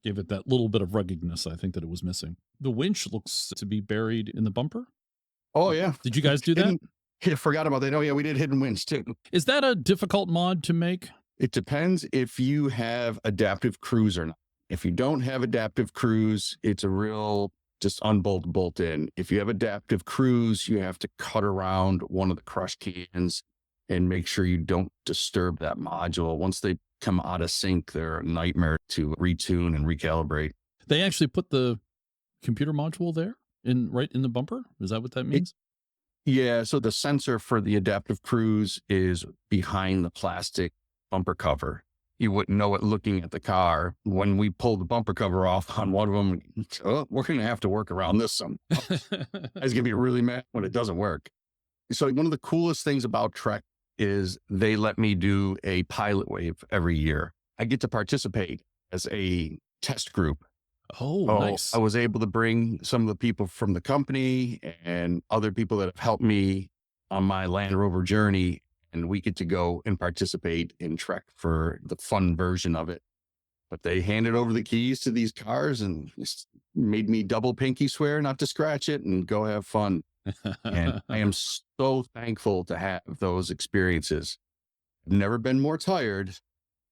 Gave it that little bit of ruggedness I think that it was missing. The winch looks to be buried in the bumper. Oh, yeah. Did you guys do that? I forgot about that. Oh, yeah, we did hidden winch too. Is that a difficult mod to make? It depends if you have adaptive cruise or not. If you don't have adaptive cruise, it's a real just unbolt, bolt in. If you have adaptive cruise, you have to cut around one of the crush cans and make sure you don't disturb that module. Once they come out of sync, they're a nightmare to retune and recalibrate. They actually put the computer module there right in the bumper? Is that what that means? Yeah. So the sensor for the adaptive cruise is behind the plastic bumper cover. You wouldn't know it looking at the car. When we pulled the bumper cover off on one of them, we're going to have to work around this some. I was going to be really mad when it doesn't work. So one of the coolest things about Trek is they let me do a pilot wave every year. I get to participate as a test group. Oh, nice. I was able to bring some of the people from the company and other people that have helped me on my Land Rover journey. And we get to go and participate in Trek for the fun version of it. But they handed over the keys to these cars and made me double pinky swear not to scratch it and go have fun. And I am so thankful to have those experiences. I've never been more tired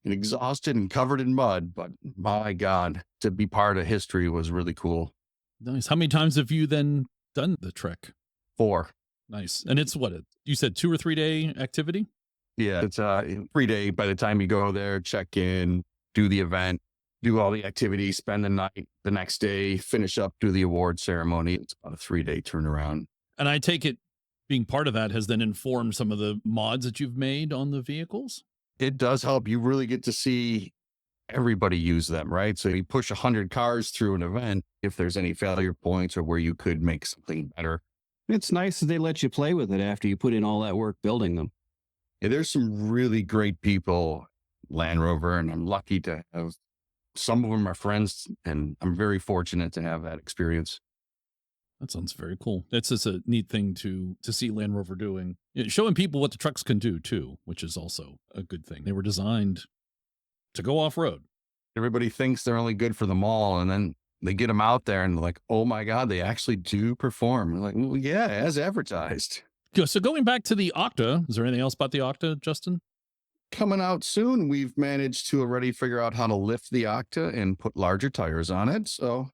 and exhausted and covered in mud, but my God, to be part of history was really cool. Nice. How many times have you then done the Trek? 4. Nice. And it's what, you said 2 or 3 day activity? Yeah, it's a 3-day. By the time you go there, check in, do the event, do all the activities, spend the night, the next day, finish up, do the award ceremony. It's about a 3-day turnaround. And I take it being part of that has then informed some of the mods that you've made on the vehicles? It does help. You really get to see everybody use them, right? So you push 100 cars through an event. If there's any failure points or where you could make something better. It's nice that they let you play with it after you put in all that work building them. Yeah, there's some really great people, Land Rover, and I'm lucky to have some of them are friends, and I'm very fortunate to have that experience. That sounds very cool. That's just a neat thing to see Land Rover doing. Showing people what the trucks can do too, which is also a good thing. They were designed to go off-road. Everybody thinks they're only good for the mall, and then they get them out there and they're like, oh my God, they actually do perform. I'm like, well, yeah, as advertised. So going back to the Octa, is there anything else about the Octa, Justin? Coming out soon. We've managed to already figure out how to lift the Octa and put larger tires on it. So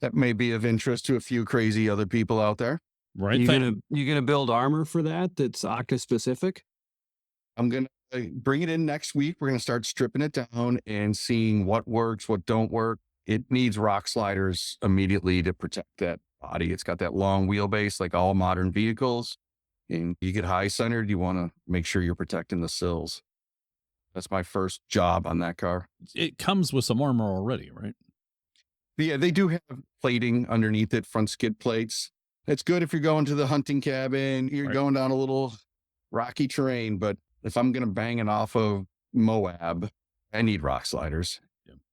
that may be of interest to a few crazy other people out there. Right. You gonna build armor for that that's Octa specific? I'm going to bring it in next week. We're going to start stripping it down and seeing what works, what don't work. It needs rock sliders immediately to protect that body. It's got that long wheelbase like all modern vehicles. And you get high centered, you want to make sure you're protecting the sills. That's my first job on that car. It comes with some armor already, right? Yeah, they do have plating underneath it, front skid plates. It's good if you're going to the hunting cabin, you're going down a little rocky terrain. But if I'm going to bang it off of Moab, I need rock sliders.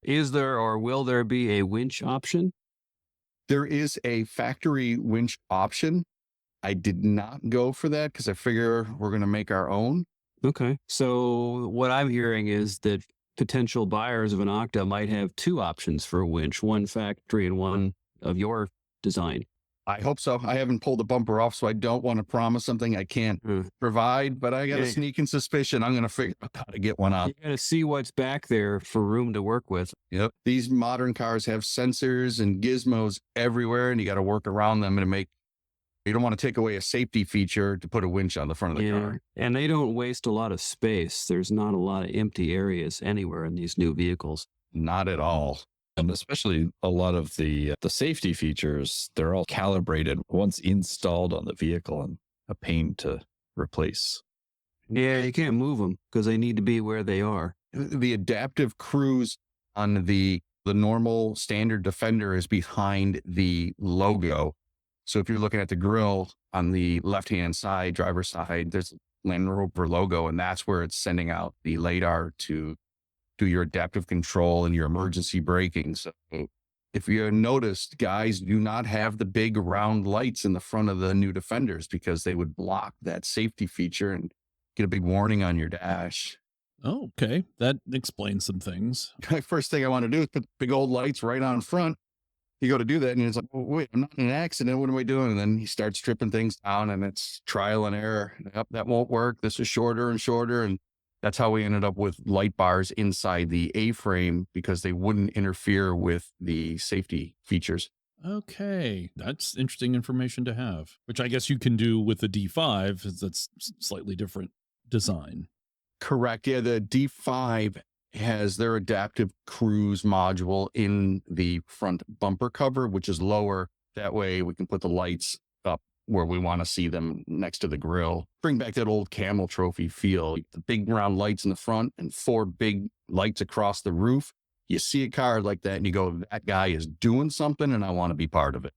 Is there or will there be a winch option? There is a factory winch option. I did not go for that because I figure we're going to make our own. Okay. So what I'm hearing is that potential buyers of an Octa might have 2 options for a winch, one factory and one of your design. I hope so. I haven't pulled the bumper off, so I don't want to promise something I can't provide, but I got a sneaking suspicion I'm going to figure out how to get one out. You got to see what's back there for room to work with. Yep. These modern cars have sensors and gizmos everywhere, and you got to work around them and you don't want to take away a safety feature to put a winch on the front of the car. And they don't waste a lot of space. There's not a lot of empty areas anywhere in these new vehicles. Not at all. And especially a lot of the safety features, they're all calibrated once installed on the vehicle and a pain to replace. Yeah, you can't move them because they need to be where they are. The adaptive cruise on the normal standard Defender is behind the logo. So if you're looking at the grille on the left-hand side, driver's side, there's Land Rover logo, and that's where it's sending out the LiDAR to do your adaptive control and your emergency braking. So If you noticed, guys do not have the big round lights in the front of the new Defenders because they would block that safety feature and get a big warning on your dash. Oh, okay. That explains some things. First thing I want to do is put big old lights right on front. You go to do that and it's like, oh, wait, I'm not in an accident. What am I doing? And then he starts stripping things down and it's trial and error. Yep, that won't work. This is shorter and shorter. And that's how we ended up with light bars inside the A-frame because they wouldn't interfere with the safety features. Okay. That's interesting information to have, which I guess you can do with the D5. That's slightly different design. Correct. Yeah, the D5 has their adaptive cruise module in the front bumper cover, which is lower. That way we can put the lights up where we want to see them next to the grill. Bring back that old camel trophy feel. The big round lights in the front and 4 big lights across the roof. You see a car like that and you go, that guy is doing something and I want to be part of it.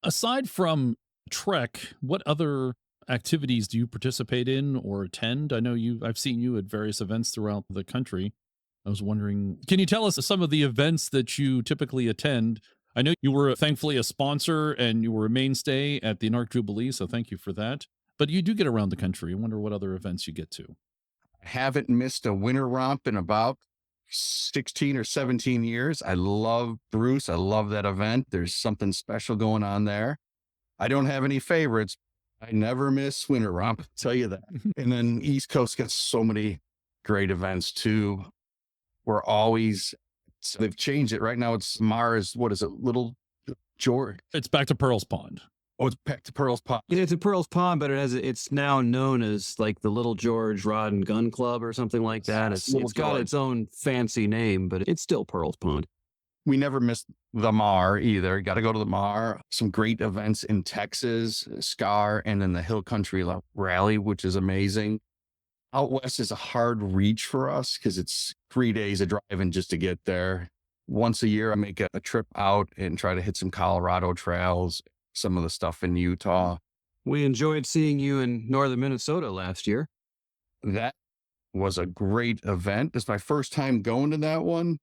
Aside from Trek, what other activities do you participate in or attend? I know I've seen you at various events throughout the country. I was wondering, can you tell us some of the events that you typically attend? I know you were thankfully a sponsor and you were a mainstay at the NARC Jubilee, so thank you for that. But you do get around the country. I wonder what other events you get to. I haven't missed a winter romp in about 16 or 17 years. I love Bruce. I love that event. There's something special going on there. I don't have any favorites. I never miss winter romp, I'll tell you that. And then East Coast gets so many great events too. We're always, they've changed it. Right now it's Mars, what is it, Little George? It's back to Pearl's Pond. Oh, it's back to Pearl's Pond. Yeah, it's a Pearl's Pond, but it's now known as like the Little George Rod and Gun Club or something like that. It's got its own fancy name, but it's still Pearl's Pond. We never missed the Mar either. Got to go to the Mar. Some great events in Texas, SCAR, and then the Hill Country Rally, which is amazing. Out west is a hard reach for us because it's 3 days of driving just to get there. Once a year, I make a trip out and try to hit some Colorado trails, some of the stuff in Utah. We enjoyed seeing you in northern Minnesota last year. That was a great event. It's my first time going to that one.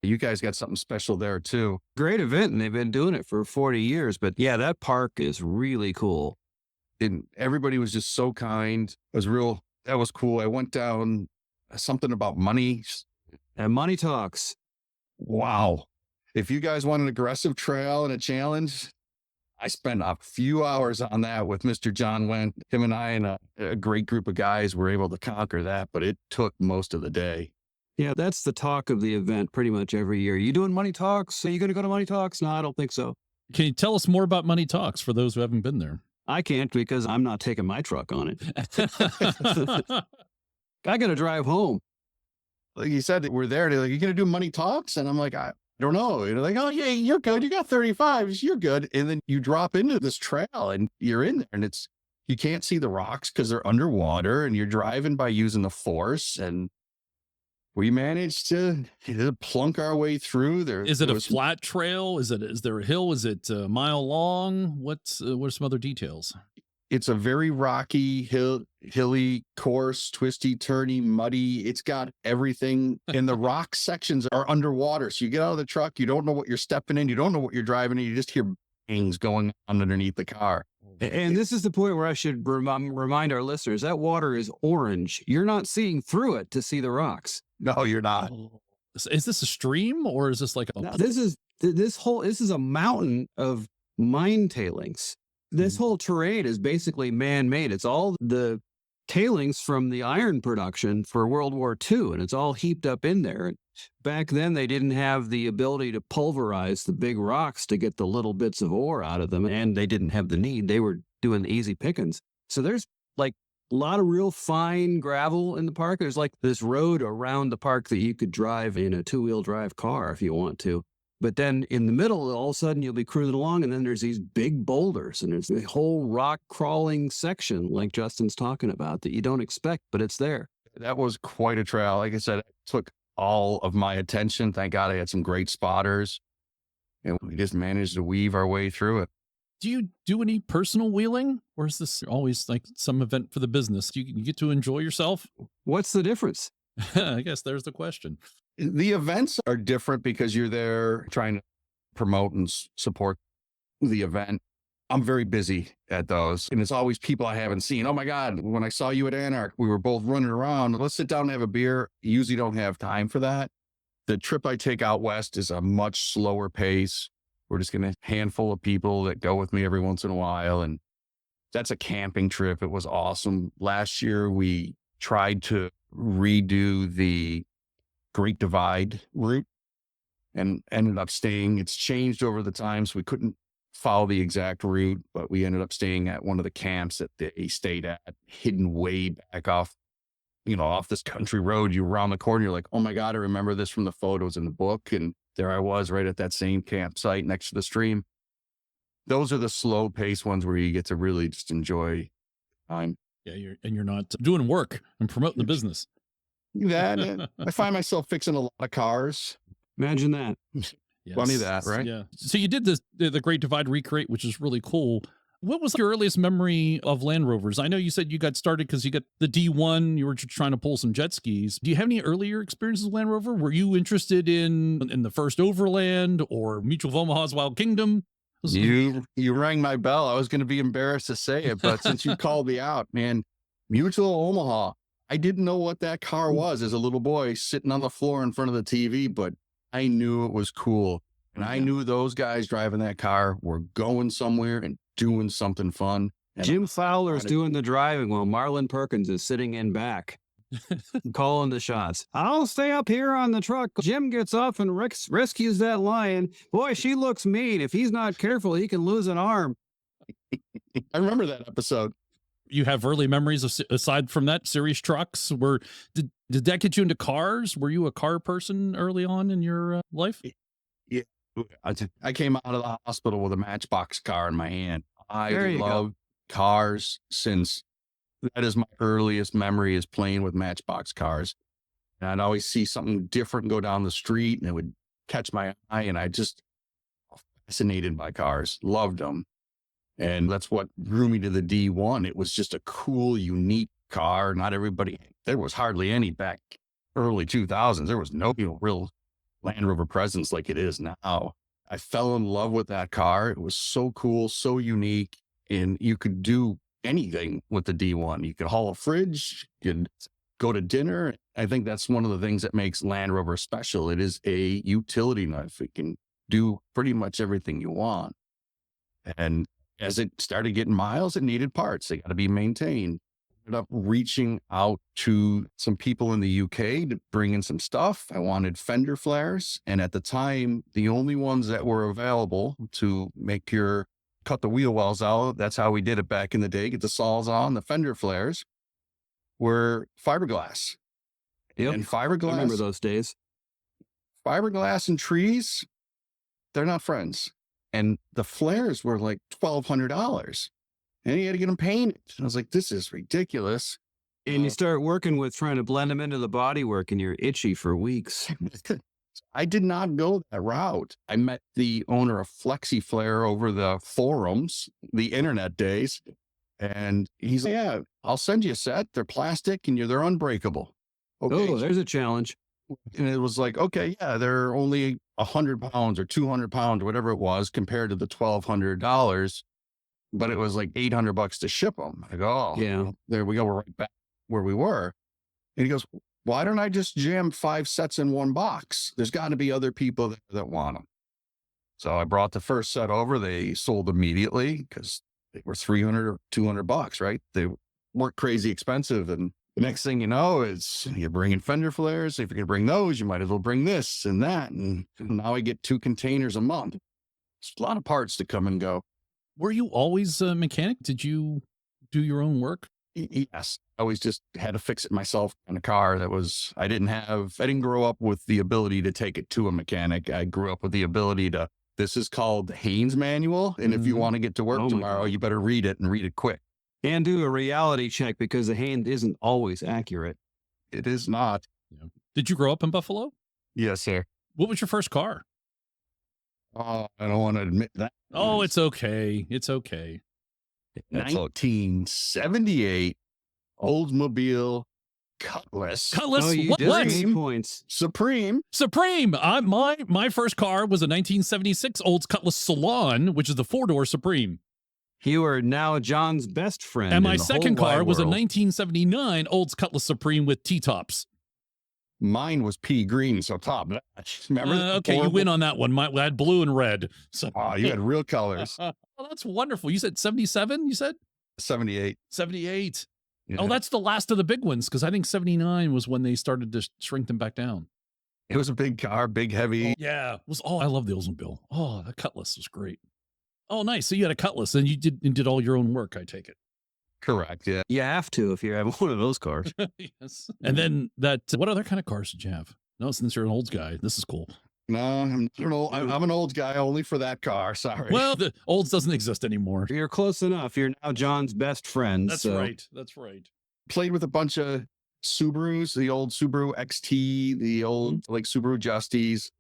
You guys got something special there too. Great event, and they've been doing it for 40 years. But yeah, that park is really cool. And everybody was just so kind. It was real. That was cool. I went down something about money. And Money Talks. Wow. If you guys want an aggressive trail and a challenge, I spent a few hours on that with Mr. John Wendt. Him and I and a great group of guys were able to conquer that, but it took most of the day. Yeah, that's the talk of the event pretty much every year. You doing Money Talks? Are you going to go to Money Talks? No, I don't think so. Can you tell us more about Money Talks for those who haven't been there? I can't because I'm not taking my truck on it. I got to drive home. Like you said, we're there. They're like, you going to do Money Talks? And I'm like, I don't know. They're like, oh, yeah, you're good. You got 35s. You're good. And then you drop into this trail and you're in there and you can't see the rocks because they're underwater and you're driving by using the force. And we managed to plunk our way through there. Is it a flat trail? Is there a hill? Is it a mile long? What are some other details? It's a very rocky, hilly course, twisty, turny, muddy. It's got everything. And the rock sections are underwater. So you get out of the truck, you don't know what you're stepping in, you don't know what you're driving in, you just hear bangs going on underneath the car. And this is the point where I should remind our listeners, that water is orange. You're not seeing through it to see the rocks. No, you're not. Is this a stream or is this like a... No, this is a mountain of mine tailings. This whole terrain is basically man-made. It's all the tailings from the iron production for World War II, and it's all heaped up in there. Back then, they didn't have the ability to pulverize the big rocks to get the little bits of ore out of them, and they didn't have the need. They were doing the easy pickings. So there's like a lot of real fine gravel in the park. There's like this road around the park that you could drive in a two-wheel drive car if you want to. But then in the middle, all of a sudden you'll be cruising along and then there's these big boulders and there's the whole rock crawling section like Justin's talking about that you don't expect, but it's there. That was quite a trail. Like I said, it took all of my attention. Thank God I had some great spotters and we just managed to weave our way through it. Do you do any personal wheeling or is this always like some event for the business? Do you get to enjoy yourself? What's the difference? I guess there's the question. The events are different because you're there trying to promote and support the event. I'm very busy at those. And it's always people I haven't seen. Oh my God, when I saw you at Anarch, we were both running around. Let's sit down and have a beer. Usually don't have time for that. The trip I take out west is a much slower pace. We're just going to handful of people that go with me every once in a while. And that's a camping trip. It was awesome. Last year, we tried to redo the Great Divide route and ended up staying. It's changed over the time, so we couldn't follow the exact route, but we ended up staying at one of the camps that they stayed at, hidden way back off this country road. You around the corner, you're like, oh my God, I remember this from the photos in the book. And there I was right at that same campsite next to the stream. Those are the slow pace ones where you get to really just enjoy time. Yeah, you're not doing work and promoting the business. That I find myself fixing a lot of cars. Imagine that. Yes. Funny that, right? Yeah. So you did the Great Divide Recreate, which is really cool. What was your earliest memory of Land Rovers? I know you said you got started because you got the D1. You were just trying to pull some jet skis. Do you have any earlier experiences with Land Rover? Were you interested in the first Overland or Mutual of Omaha's Wild Kingdom? You rang my bell. I was going to be embarrassed to say it, but since you called me out, man, Mutual of Omaha. I didn't know what that car was as a little boy sitting on the floor in front of the TV, but I knew it was cool. And I knew those guys driving that car were going somewhere and doing something fun. And Jim Fowler's doing the driving while Marlon Perkins is sitting in back, calling the shots. I'll stay up here on the truck. Jim gets off and rescues that lion. Boy, she looks mean. If he's not careful, he can lose an arm. I remember that episode. You have early memories aside from that, series trucks? Did that get you into cars? Were you a car person early on in your life? Yeah. I came out of the hospital with a Matchbox car in my hand. I love cars since that is my earliest memory is playing with Matchbox cars. And I'd always see something different go down the street and it would catch my eye. And I just fascinated by cars, loved them. And that's what drew me to the D1. It was just a cool, unique car. Not everybody, there was hardly any back early 2000s. There was no real Land Rover presence like it is now. I fell in love with that car. It was so cool, so unique. And you could do anything with the D1. You could haul a fridge, you could go to dinner. I think that's one of the things that makes Land Rover special. It is a utility knife. It can do pretty much everything you want. And as it started getting miles, it needed parts. They got to be maintained. Ended up reaching out to some people in the UK to bring in some stuff. I wanted fender flares. And at the time, the only ones that were available to cut the wheel wells out, that's how we did it back in the day, get the saws on, the fender flares, were fiberglass. Yep. And fiberglass. I remember those days. Fiberglass and trees, they're not friends. And the flares were like $1,200. And you had to get them painted. And I was like, this is ridiculous. And you start working with trying to blend them into the bodywork and you're itchy for weeks. I did not go that route. I met the owner of Flexi Flare over the forums, the internet days. And he's like, yeah, I'll send you a set. They're plastic and they're unbreakable. Okay. Oh, there's a challenge. And it was like, okay, yeah, they're only 100 pounds or 200 pounds, whatever it was, compared to the $1,200. But it was like $800 to ship them. I go, oh, yeah, there we go. We're right back where we were. And he goes, why don't I just jam 5 sets in one box? There's got to be other people that want them. So I brought the first set over. They sold immediately because they were $300 or $200, right? They weren't crazy expensive. And the next thing you know is you're bringing fender flares. If you're going to bring those, you might as well bring this and that. And now I get 2 containers a month. It's a lot of parts to come and go. Were you always a mechanic? Did you do your own work? Yes. I always just had to fix it myself in a car. I didn't grow up with the ability to take it to a mechanic. I grew up with the ability this is called the Haynes manual. And if you want to get to work tomorrow, you better read it and read it quick. And do a reality check because the hand isn't always accurate. It is not. Yeah. Did you grow up in Buffalo? Yes, sir. What was your first car? Oh, I don't want to admit that. Oh, it's okay. It's okay. 1978 Oldsmobile Cutlass. Cutlass. Oh, you What? did What? 8 points. Supreme. Supreme. My first car was a 1976 Olds Cutlass Salon, which is the 4-door Supreme. You are now John's best friend. And my in the second whole car wide was a world. 1979 Olds Cutlass Supreme with T-tops. Mine was pea green, so top notch. Remember? Okay, you Horrible- win on that one. I had blue and red. So. Oh, you had real colors. Oh, that's wonderful. You said 77, you said? 78. 78. Yeah. Oh, that's the last of the big ones, because I think 79 was when they started to shrink them back down. It was a big car, big, heavy. Yeah. I love the Oldsmobile. Oh, that Cutlass was great. Oh, nice. So you had a Cutlass and you did all your own work, I take it. Correct. Yeah. You have to if you have one of those cars. Yes. And then what other kind of cars did you have? No, since you're an Olds guy, this is cool. No, I'm an old guy only for that car. Sorry. Well, the Olds doesn't exist anymore. You're close enough. You're now John's best friend. That's so. right. That's right. Played with a bunch of Subarus, the old Subaru XT, the old like Subaru Justies.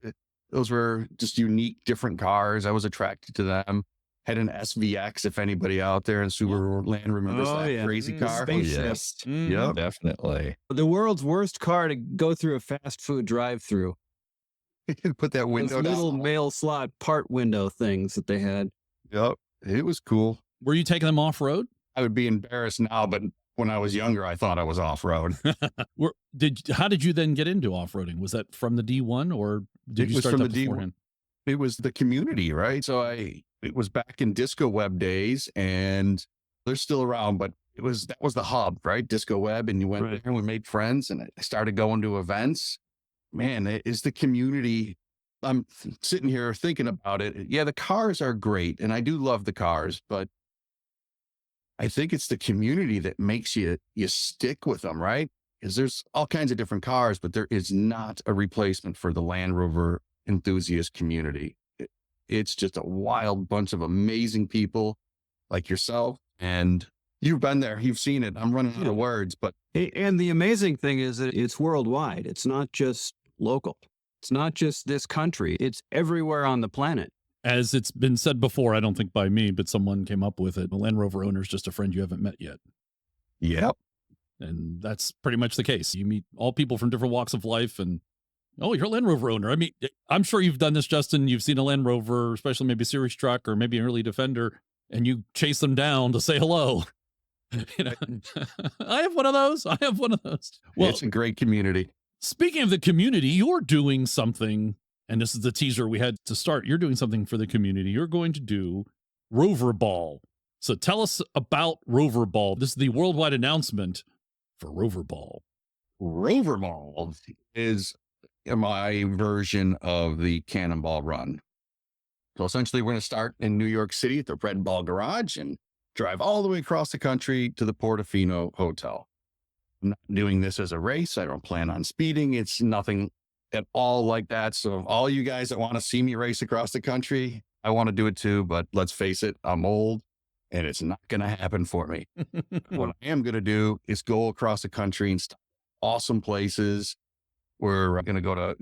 Those were just unique, different cars. I was attracted to them. Had an SVX, if anybody out there in Subaru land remembers Oh, that yeah. crazy Mm, car. spaceship. Yes. Mhm. Yep. Definitely. The world's worst car to go through a fast food drive-through. Put that Those window little down. mail slot part window things that they had. Yep. It was cool. Were you taking them off road? I would be embarrassed now, but when I was younger, I thought I was off road. How did you then get into off-roading? Was that from the D1 or did It you was start from that the D1. beforehand? It was the community, right? So it was back in Disco Web days, and they're still around, but that was the hub, right? Disco Web, and you went Right. there and we made friends, and I started going to events. Man, it is the community. I'm sitting here thinking about it. Yeah, the cars are great, and I do love the cars, but I think it's the community that makes you stick with them, right? Because there's all kinds of different cars, but there is not a replacement for the Land Rover enthusiast community. It's just a wild bunch of amazing people like yourself, and you've been there, you've seen it. I'm running out of words, but And the amazing thing is that it's worldwide. It's not just local. It's not just this country. It's everywhere on the planet. As it's been said before, I don't think by me, but someone came up with it. A Land Rover owner is just a friend you haven't met yet. yep. And that's pretty much the case. You meet all people from different walks of life and, oh, you're a Land Rover owner. I mean, I'm sure you've done this, Justin. You've seen a Land Rover, especially maybe a series truck or maybe an early Defender, and you chase them down to say hello. You know, I have one of those. Well, It's a great community. speaking of the community, you're doing something, and this is the teaser we had to start. You're doing something for the community. You're going to do Rover Ball. So tell us about Rover Ball. This is the worldwide announcement for Rover Ball. Rover Ball is my version of the Cannonball Run. So essentially, we're going to start in New York City at the Red Ball Garage and drive all the way across the country to the Portofino Hotel. I'm not doing this as a race. I don't plan on speeding. It's nothing at all like that. So all you guys that want to see me race across the country, I want to do it too, but let's face it, I'm old and it's not going to happen for me. What I am going to do is go across the country and stop awesome places. We're going to go to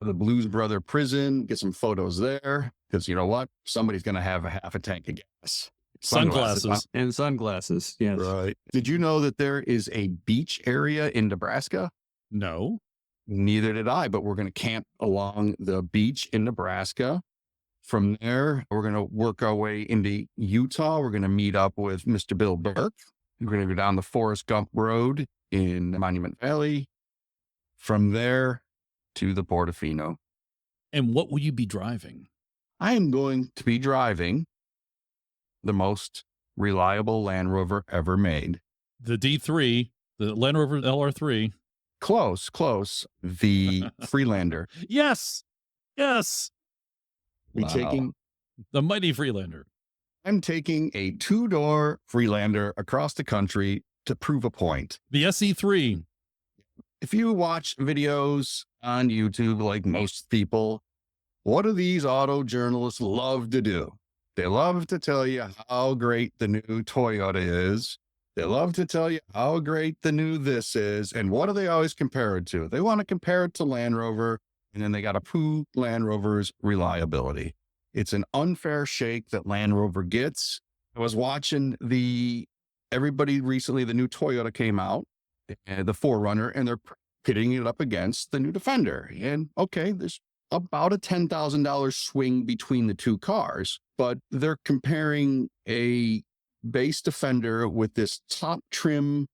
the Blues Brother prison, get some photos there, because you know what? Somebody's going to have a half a tank of gas. Sunglasses. And sunglasses. Yes. Right. Did you know that there is a beach area in Nebraska? No. Neither did I, but we're going to camp along the beach in Nebraska. From there, we're going to work our way into Utah. We're going to meet up with Mr. Bill Burke. We're going to go down the Forrest Gump Road in Monument Valley. From there to the Portofino. And what will you be driving? I am going to be driving the most reliable Land Rover ever made. The D3, the Land Rover LR3. Close. The Freelander. Yes. Yes. Wow. The mighty Freelander. I'm taking a 2-door Freelander across the country to prove a point. The SE3. If you watch videos on YouTube, like most people, what do these auto journalists love to do? They love to tell you how great the new Toyota is. They love to tell you how great the new this is. And what do they always compare it to? They want to compare it to Land Rover, and then they got to poo Land Rover's reliability. It's an unfair shake that Land Rover gets. I was watching everybody recently, the new Toyota came out, the 4Runner, and they're pitting it up against the new Defender. And okay, there's about a $10,000 swing between the two cars, but they're comparing a base Defender with this top trim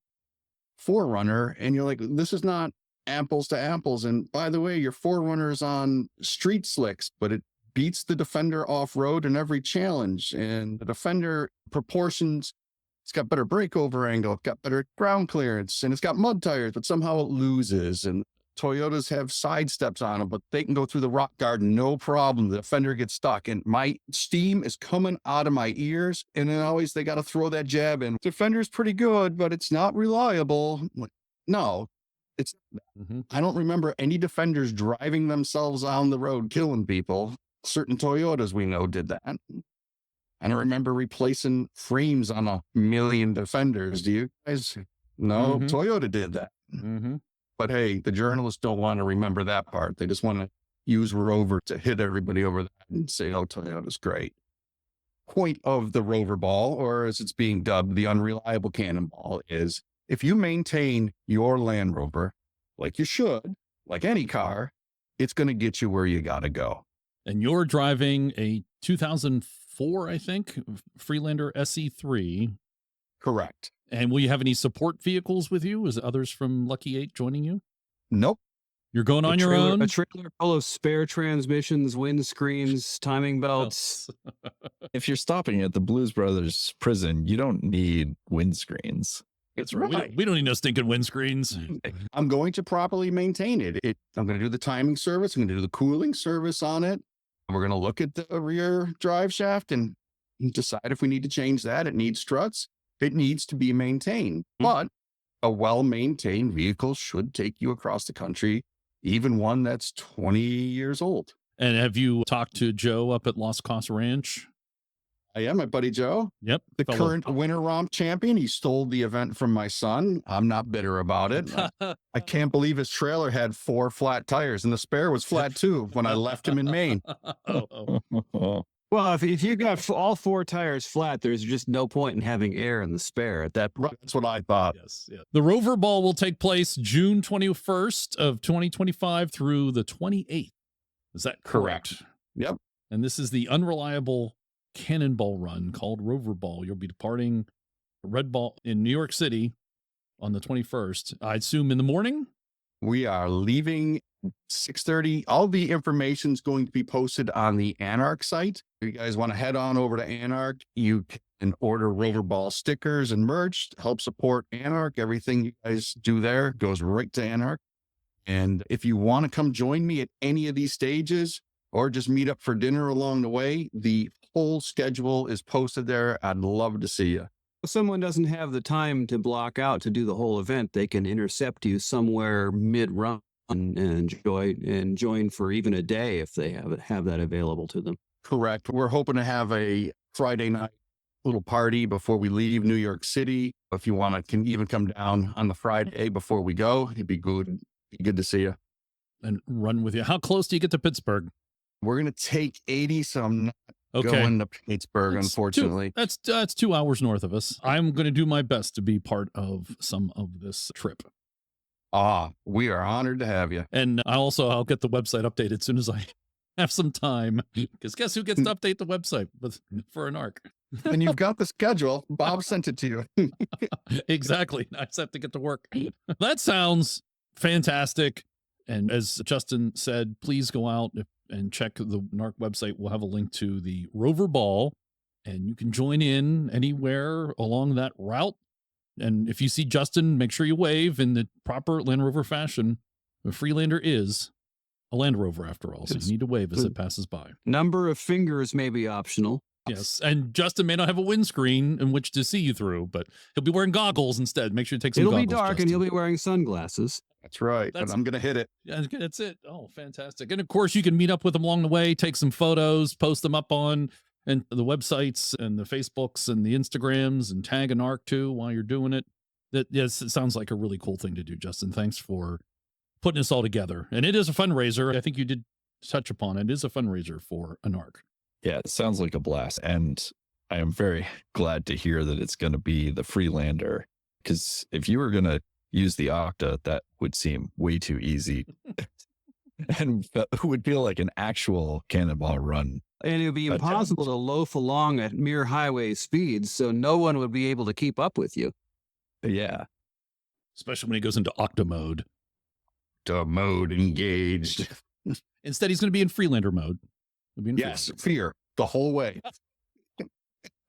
4Runner, and you're like, this is not apples to apples. And by the way, your 4Runner is on street slicks, but it beats the Defender off-road in every challenge. And the Defender proportions, it's got better breakover angle, it's got better ground clearance, and it's got mud tires, but somehow it loses. And Toyotas have side steps on them, but they can go through the rock garden, no problem. The Defender gets stuck, and my steam is coming out of my ears. And then always they got to throw that jab in. Defender's pretty good, but it's not reliable. No, it's. I don't remember any Defenders driving themselves on the road, killing people. Certain Toyotas we know did that. I don't remember replacing frames on 1 million Defenders. Do you guys? No, Toyota did that. But hey, the journalists don't want to remember that part. They just want to use Rover to hit everybody over the head and say, oh, Toyota's great. Point of the Rover ball, or as it's being dubbed, the unreliable cannonball, is if you maintain your Land Rover like you should, like any car, it's going to get you where you got to go. And you're driving a 2004, I think, Freelander SE3. Correct. And will you have any support vehicles with you? Is others from Lucky 8 joining you? Nope. You're going on your own? A trailer full of spare transmissions, windscreens, timing belts. If you're stopping at the Blues Brothers prison, you don't need windscreens. That's right. We don't need no stinking windscreens. I'm going to properly maintain it. I'm going to do the timing service. I'm going to do the cooling service on it. We're going to look at the rear drive shaft and decide if we need to change that. It needs struts. It needs to be maintained. But a well-maintained vehicle should take you across the country, even one that's 20 years old. And have you talked to Joe up at Lost Cost Ranch? I am, my buddy Joe. Yep. The current Winter Romp champion. He stole the event from my son. I'm not bitter about it. I can't believe his trailer had 4 flat tires, and the spare was flat too when I left him in Maine. Well, if you got all 4 tires flat, there's just no point in having air in the spare at that point. That's what I thought. Yes. The Rover Ball will take place June 21st of 2025 through the 28th. Is that correct? Yep. And this is the unreliable cannonball run called Rover Ball. You'll be departing Red Ball in New York City on the 21st. I assume in the morning? We are leaving 6:30. All the information's going to be posted on the Anarch site. If you guys want to head on over to Anarch, you can order Rover Ball stickers and merch to help support Anarch. Everything you guys do there goes right to Anarch. And if you want to come join me at any of these stages or just meet up for dinner along the way, the whole schedule is posted there. I'd love to see you. If someone doesn't have the time to block out to do the whole event, they can intercept you somewhere mid-run and join for even a day if they have that available to them. Correct. We're hoping to have a Friday night little party before we leave New York City. If you want to, can even come down on the Friday before we go. It'd be good. Good to see you. And run with you. How close do you get to Pittsburgh? We're going to take 80, so I'm not going to Pittsburgh, unfortunately. That's 2 hours north of us. I'm going to do my best to be part of some of this trip. We are honored to have you. And I'll get the website updated as soon as I have some time. Because guess who gets to update the website for an ARC? And you've got the schedule. Bob sent it to you. Exactly. I just have to get to work. That sounds fantastic. And as Justin said, please go out and check the NARC website. We'll have a link to the Rover Ball, and you can join in anywhere along that route. And if you see Justin, make sure you wave in the proper Land Rover fashion. The Freelander is a Land Rover after all, so you need to wave as it passes by. Number of fingers may be optional. Yes, and Justin may not have a windscreen in which to see you through, but he'll be wearing goggles instead. Make sure you take some goggles. It'll be dark, Justin. And he'll be wearing sunglasses. That's right. And I'm going to hit it. Yeah, that's it. Oh, fantastic. And of course, you can meet up with them along the way, take some photos, post them up on and the websites and the Facebooks and the Instagrams, and tag an ARC too while you're doing it. Yes, it sounds like a really cool thing to do, Justin. Thanks for putting this all together. And it is a fundraiser. I think you did touch upon it. It is a fundraiser for an ARC. Yeah, it sounds like a blast. And I am very glad to hear that it's going to be the Freelander. Because if you were going to use the Octa, that would seem way too easy and would feel like an actual cannonball run. And it would be impossible to loaf along at mere highway speeds, so no one would be able to keep up with you. Yeah. Especially when he goes into Octa mode. The mode engaged. Instead, he's going to be in Freelander mode. He'll be in Yes, Freelander. fear the whole way.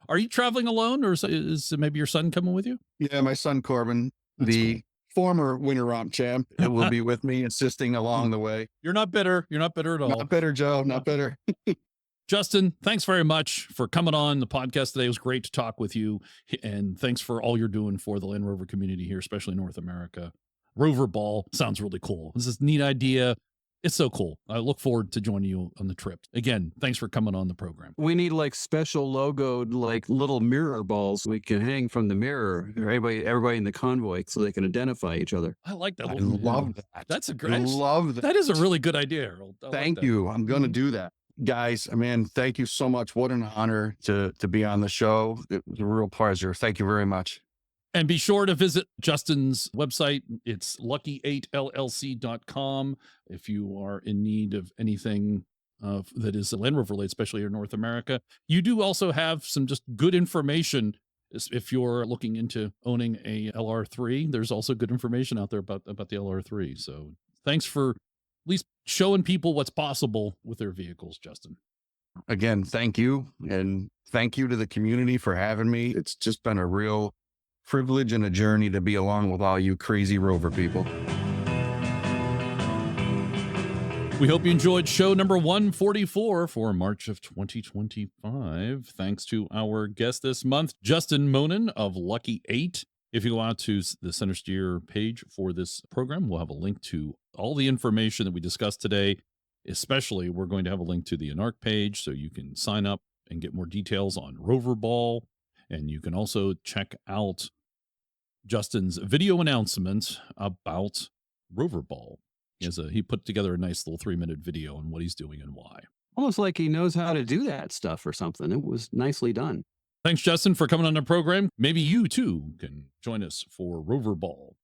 Are you traveling alone, or is maybe your son coming with you? Yeah, my son Corbin, the former Winter Romp champ, will be with me, assisting along the way. You're not bitter. You're not bitter at all. Not better, Joe. Not better. Justin, thanks very much for coming on the podcast today. It was great to talk with you. And thanks for all you're doing for the Land Rover community here, especially North America. Rover Ball sounds really cool. This is a neat idea. It's so cool. I look forward to joining you on the trip. Again, thanks for coming on the program. We need like special logoed, like little mirror balls we can hang from the mirror, or everybody in the convoy, so they can identify each other. I like that. I love that. That's a great. I love that. That is a really good idea, Harold. Thank you. I'm going to do that. Guys, man, thank you so much. What an honor to be on the show. It was a real pleasure. Thank you very much. And be sure to visit Justin's website. It's lucky8llc.com if you are in need of anything that is Land Rover related, especially in North America. You do also have some just good information if you're looking into owning a LR3. There's also good information out there about the LR3. So thanks for at least showing people what's possible with their vehicles, Justin. Again, thank you. And thank you to the community for having me. It's just been a real privilege and a journey to be along with all you crazy Rover people. We hope you enjoyed show number 144 for March of 2025. Thanks to our guest this month, Justin Monnin of Lucky 8. If you go out to the CentreSteer page for this program, we'll have a link to all the information that we discussed today. Especially, we're going to have a link to the Anarch page so you can sign up and get more details on Rover Ball. And you can also check out Justin's video announcement about Rover Ball. He put together a nice little 3-minute video on what he's doing and why. Almost like he knows how to do that stuff or something. It was nicely done. Thanks, Justin, for coming on the program. Maybe you, too, can join us for Rover Ball.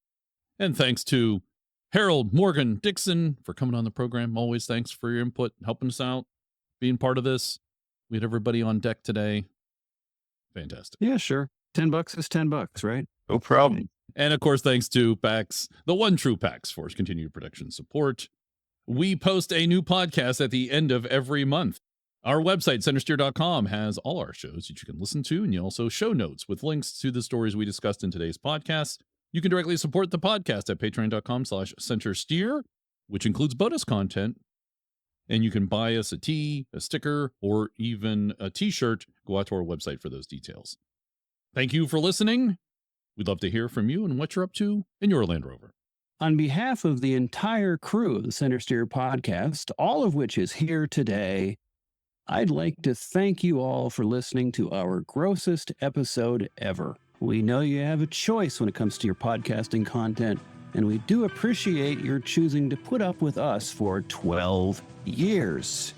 And thanks to Harold, Morgan, Dixon for coming on the program. Always thanks for your input, helping us out, being part of this. We had everybody on deck today. Fantastic. Yeah, sure. $10 is $10, right? No problem. And of course, thanks to PAX, the one true PAX for his continued production support. We post a new podcast at the end of every month. Our website, CentreSteer.com, has all our shows that you can listen to, and you also show notes with links to the stories we discussed in today's podcast. You can directly support the podcast at patreon.com/CentreSteer, which includes bonus content. And you can buy us a tee, a sticker, or even a t-shirt. Go out to our website for those details. Thank you for listening. We'd love to hear from you and what you're up to in your Land Rover. On behalf of the entire crew of the CentreSteer podcast, all of which is here today, I'd like to thank you all for listening to our grossest episode ever. We know you have a choice when it comes to your podcasting content, and we do appreciate your choosing to put up with us for 12 years.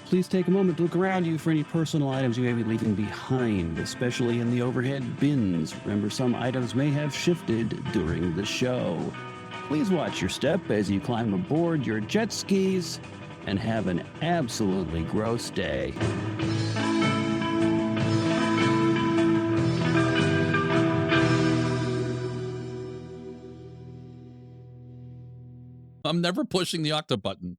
Please take a moment to look around you for any personal items you may be leaving behind, especially in the overhead bins. Remember, some items may have shifted during the show. Please watch your step as you climb aboard your jet skis and have an absolutely gross day. I'm never pushing the Octa button.